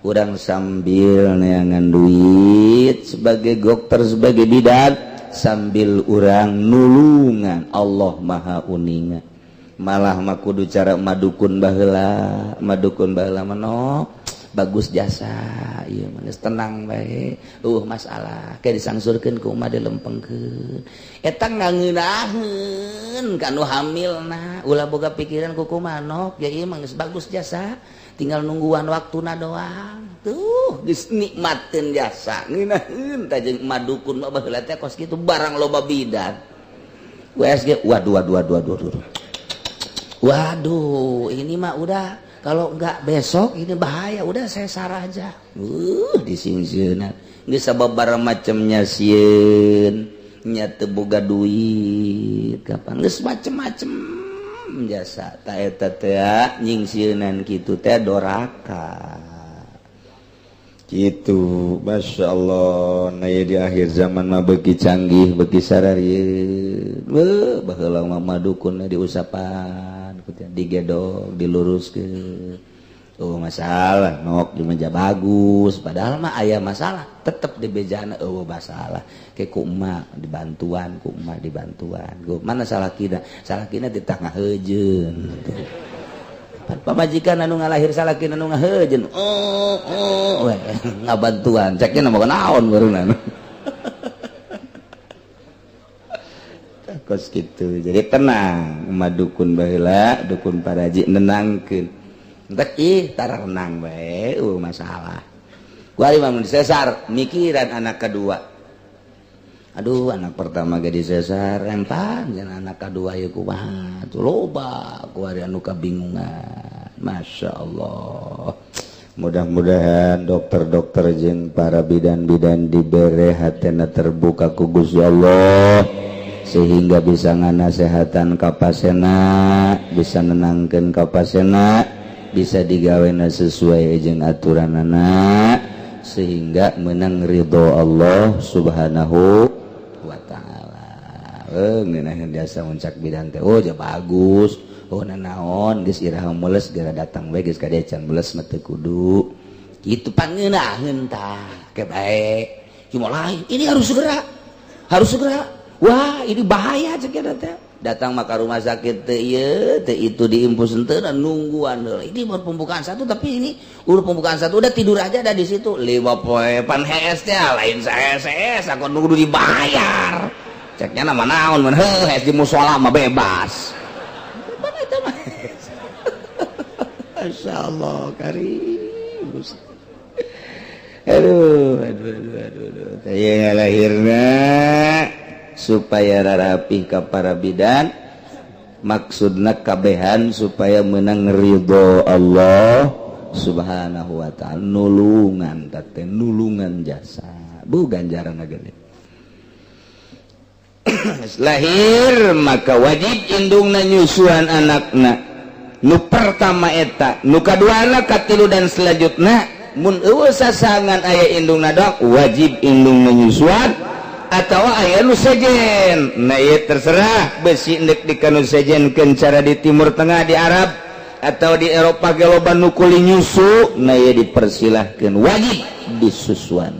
S1: urang sambil neangan duit sebagai dokter sebagai bidan sambil urang nulungan Allah maha uningan malah mah kudu cara madukun baheula manok bagus jasa ieu mah tenang bae masalah kayak disangsurkeun ku umat dilempengkeun eta ngangeunaheun kanu hamilna ulah boga pikiran ku manok ya ieu mah geus bagus jasa tinggal nungguan waktuna doang tuh geus nikmatkeun jasa ngeunaheun tah jeung madukun mah baheula teh kos kitu barang loba bidan WSG waduh ini mah udah kalau enggak besok ini bahaya udah saya sarah aja disingsieunan geus sababaraha macemnya sieun nya teu boga duit kapan geus macem-macem jasa ta eta teh nyingsieunan kitu teh doraka gitu masyaallah nah ya di akhir zaman mah beuki canggih beuki sararieun baheula mah madukun diusapan digedog diluruskeun masalah nok di meja bagus padahal mah aya masalah tetep di bejana masalah ke ku emak dibantuan mana salah kina di tengah heujeun pamajikan anu ngalahir salah kina anu ngaheujeun ngabantuan ceknya mah naon barunan kos gitu jadi tenang madukun baheula dukun paraji nenangkeun entek tara renang bae masalah kuari mah mun sesar mikiran anak kedua aduh anak pertama ge disesar rempang jeung anak kedua ieu kumaha tuh loba kuari anu kabingungan masyaallah mudah-mudahan dokter-dokter jeung para bidan-bidan dibere hatena terbuka ku Gusti Allah sehingga bisa nganasehatan ka pasena bisa nenangkeun ka pasena bisa digawena sesuai jeung aturanana sehingga menang ridho Allah subhanahu wa ta'ala ngeunaheun jasa muncak bidan teh ja bagus nanaon geus iraha meuleus geura datang bae geus kadecan meuleus mah teu kudu kitu pangeunaheun tah ke bae cuma lain ini harus segera wah ini bahaya cek teh datang maka rumah sakit teh ieu teh itu diimpus henteu dan nungguan heula ini baru pembukaan satu tapi ini udah pembukaan satu udah tidur aja ada di situ 5 poe pan HS teh lain saya aku nunggu dibayar ceknya nama naon mun HS di mushola mah bebas mana eta mah masyaallah karim aduh teh lahirna supaya rarapih ka para bidan maksudna kabehan supaya menang ridho Allah subhanahu wa ta'ala nulungan teh nulungan jasa bu ganjaran gede lahir maka wajib indungna nyusuan anakna nu pertama eta nu kaduana katilu dan selanjutna mun eueuh sasangan aya indungna dok wajib indungna nyusuan atau aya nu sejen nah ieu terserah besi endek dikanu sejenkeun cara di Timur Tengah di Arab atau di Eropa ge loba nu kuli nyusu nah ieu dipersilahkeun wajib disusuan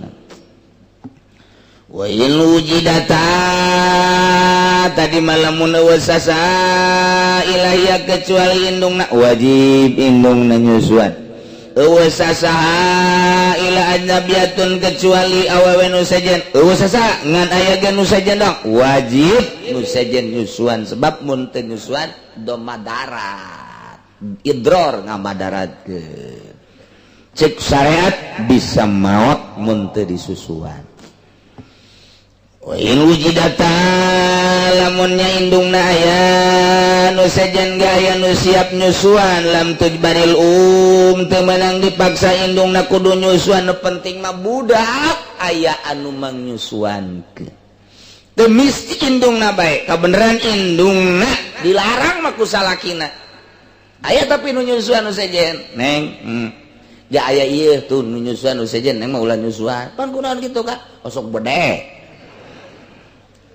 S1: wa in wujidatat tadi malamun sasa ilahiyah kecuali indungna wajib indungna nyusuan sasa ila ajnabiyatun kecuali awewe nu sajen sasa ngan aya ge nu sajen dong wajib nu sajen nyusuan sebab mun teu nyusuan domadarat idror ngamadaratkeun cek syariat bisa maot mun teu disusuan in wujidata lamunnya indungna aya nu sajen ge aya nu siap nyusuan lam tujbaril teu meunang dipaksa indungna kudu nyusuan nu penting mah budak aya anu mangnyusuankeun teu mesti indungna bae kabeneran indungna dilarang mah ku salakina aya tapi nu nyusuan nu sajen neng ja aya ieu tuh nu nyusuan nu sajen neng mah ulah nyusuan pan kunaon kitu Kak osok bedek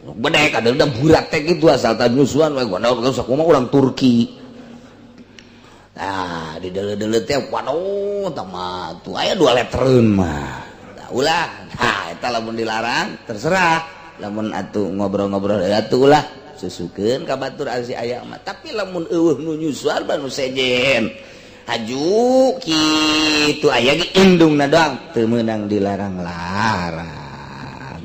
S1: bedek ada udah burak teh gitu asal tak nyusuan we gua sakumaha urang Turki nah di dele-dele teh waduh tama tuh aya 2 letreun mah nah ulah nah eta lamun dilarang terserah lamun atuh ngobrol-ngobrol atuh ulah susukeun ka batur asi aya mah tapi lamun eueuh nu nyusuan ba nu sejen haju kitu aya ge indungna doang teu meunang dilarang-larang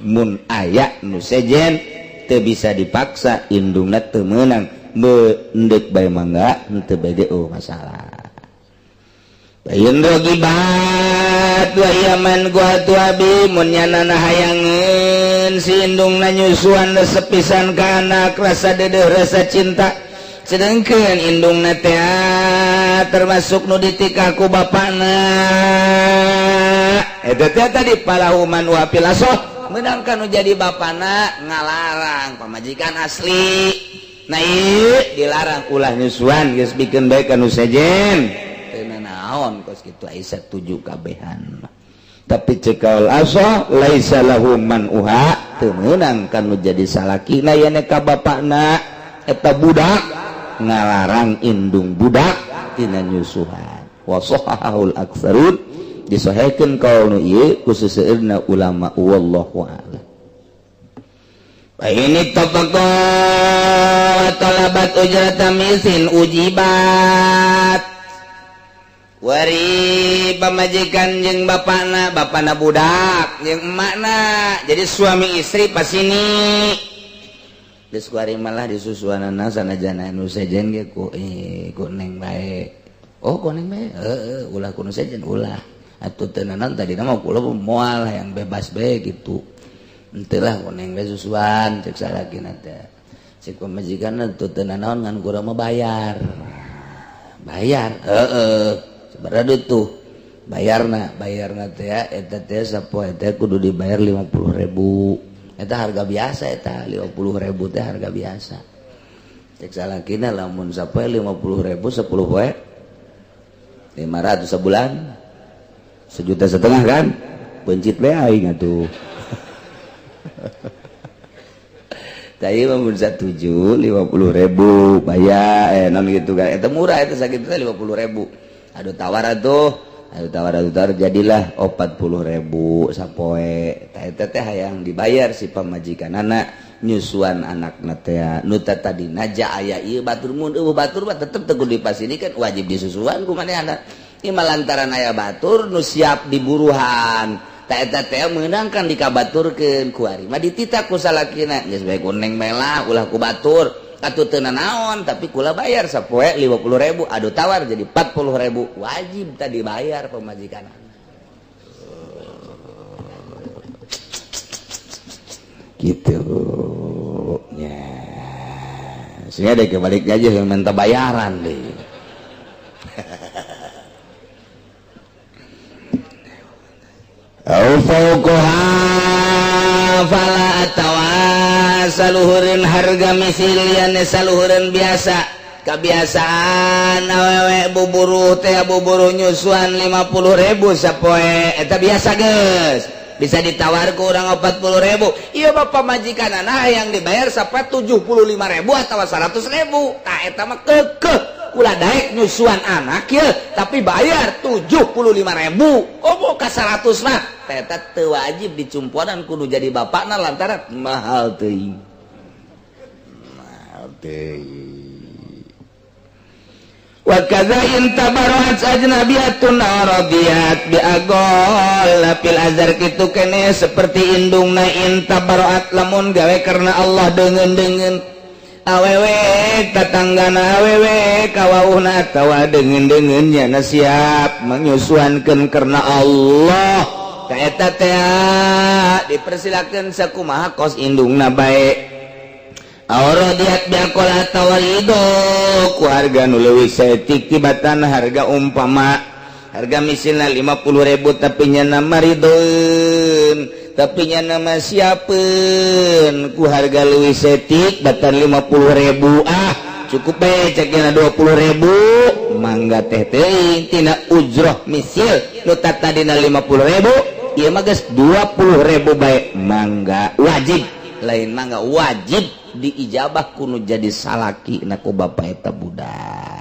S1: mun aya nu sejen teu bisa dipaksa indungna teu meunang beundek bae mangga teu bege masalah bayeun rogibat wa yaman gua tu abi mun nyanana hayangeun si indungna nyusuan sepisan ka anak rasa dedeh rasa cinta sedengkeun indungna teh termasuk nu ditika ku bapana eta teh tadi palahuman wa pilasoh menang kanu jadi bapana ngalarang pamajikan asli nah ieu dilarang ulah nyusuan geus bikeun bae kanu sejen teu naon kos kitu aya 7 kabehan tapi cekaul aso laisa lahu man uha teu meunang kanu jadi salakina yen ka bapana eta budak ngalarang indung budak tina nyusuhan wa sahahul aktsarun disahihkeun kaul nu ieu ku seseueurna ulama wallahu a'lam wa ini tabaqa talabat ujrata misin ujibat wari pamajikan jeung bapana budak jeung emakna jadi suami istri pas ini geus kuari malah disusuanana sanajana nu sejen ge ku neng bae oh ku neng bae heuh ulah ku nu sejen ulah atuh teu naon tadi mah kula moal yang bebas bae gitu henteu lah ku neng bae susuan cek salakina teh cek pamajikanna teu naon ngan kurang mah bayar heuh sabaraha tuh bayarna teh eta teh sapoe teh kudu dibayar 50.000 eta harga biasa eta 50.000 teh harga biasa cek salakina lamun sapoe 50.000 10 poe 500 sebulan 1,5 juta kan pencit bae aing atuh tadi mun 1,7 50.000 bayar naon gitu kan eta murah eta sakitu teh 50.000 aduh tawar jadilah 40.000 sapoe eta teh hayang dibayar si pamajikanana nyusuan anakna teh nu tadi naja aya ieu batur mun eueuh batur mah tetep teu dipasinikan wajib disusuan ku manehna ieu lantaran aya batur nu siap diburuhan eta teh meunang kan dikabaturkeun ku ari mah ditita ku salakina geus bae ku neng melah ulah ku batur atuh teu naon tapi kula bayar sapoe 50.000 aduh tawar jadi 40.000 wajib tadi bayar pamajikanana gitu ya sehingga deh kebalik aja yang minta bayaran deh au fauqaha fala atawasaluhureun harga misilian saluhureun biasa kebiasaan awewe buburu teh buburu nyusuan 50.000 sapoe eta biasa geus bisa ditawar ke orang 40.000 iya bapak majikanana yang dibayar sampai 75.000 atau 100.000 nah eta mah kekeh ulah daek nyusuan anak ya tapi bayar 75.000 oh mau ke 100 mah eta teu wajib dicumpuanan kudu jadi bapakna lantaran mahal teuing wa kadzain tabarat ajnabiyatun radiyat bi agol fil azhar kitu kene seperti indungna intabarat lamun gawe karena Allah deungeun awewe tatanggana awewe kawauhna atawa deungeun nya siap menyusuankeun karena Allah ka eta teh dipersilakeun sakumaha kos indungna bae Auradiat biakol atawa ridho ku harga nu leuwih saeutik tibatan harga umpama harga misalna 50.000 tapi nya nama ridhoeun tapi nya nama siapeun ku harga leuwih saeutik batan 50.000 cukup bae cekna 20.000 mangga teh teuing tina ujroh misil nu tadina 50.000 ieu mah geus 20.000 bae mangga wajib lain mangga wajib diijabah kuno jadi salaki naku bapak eta budak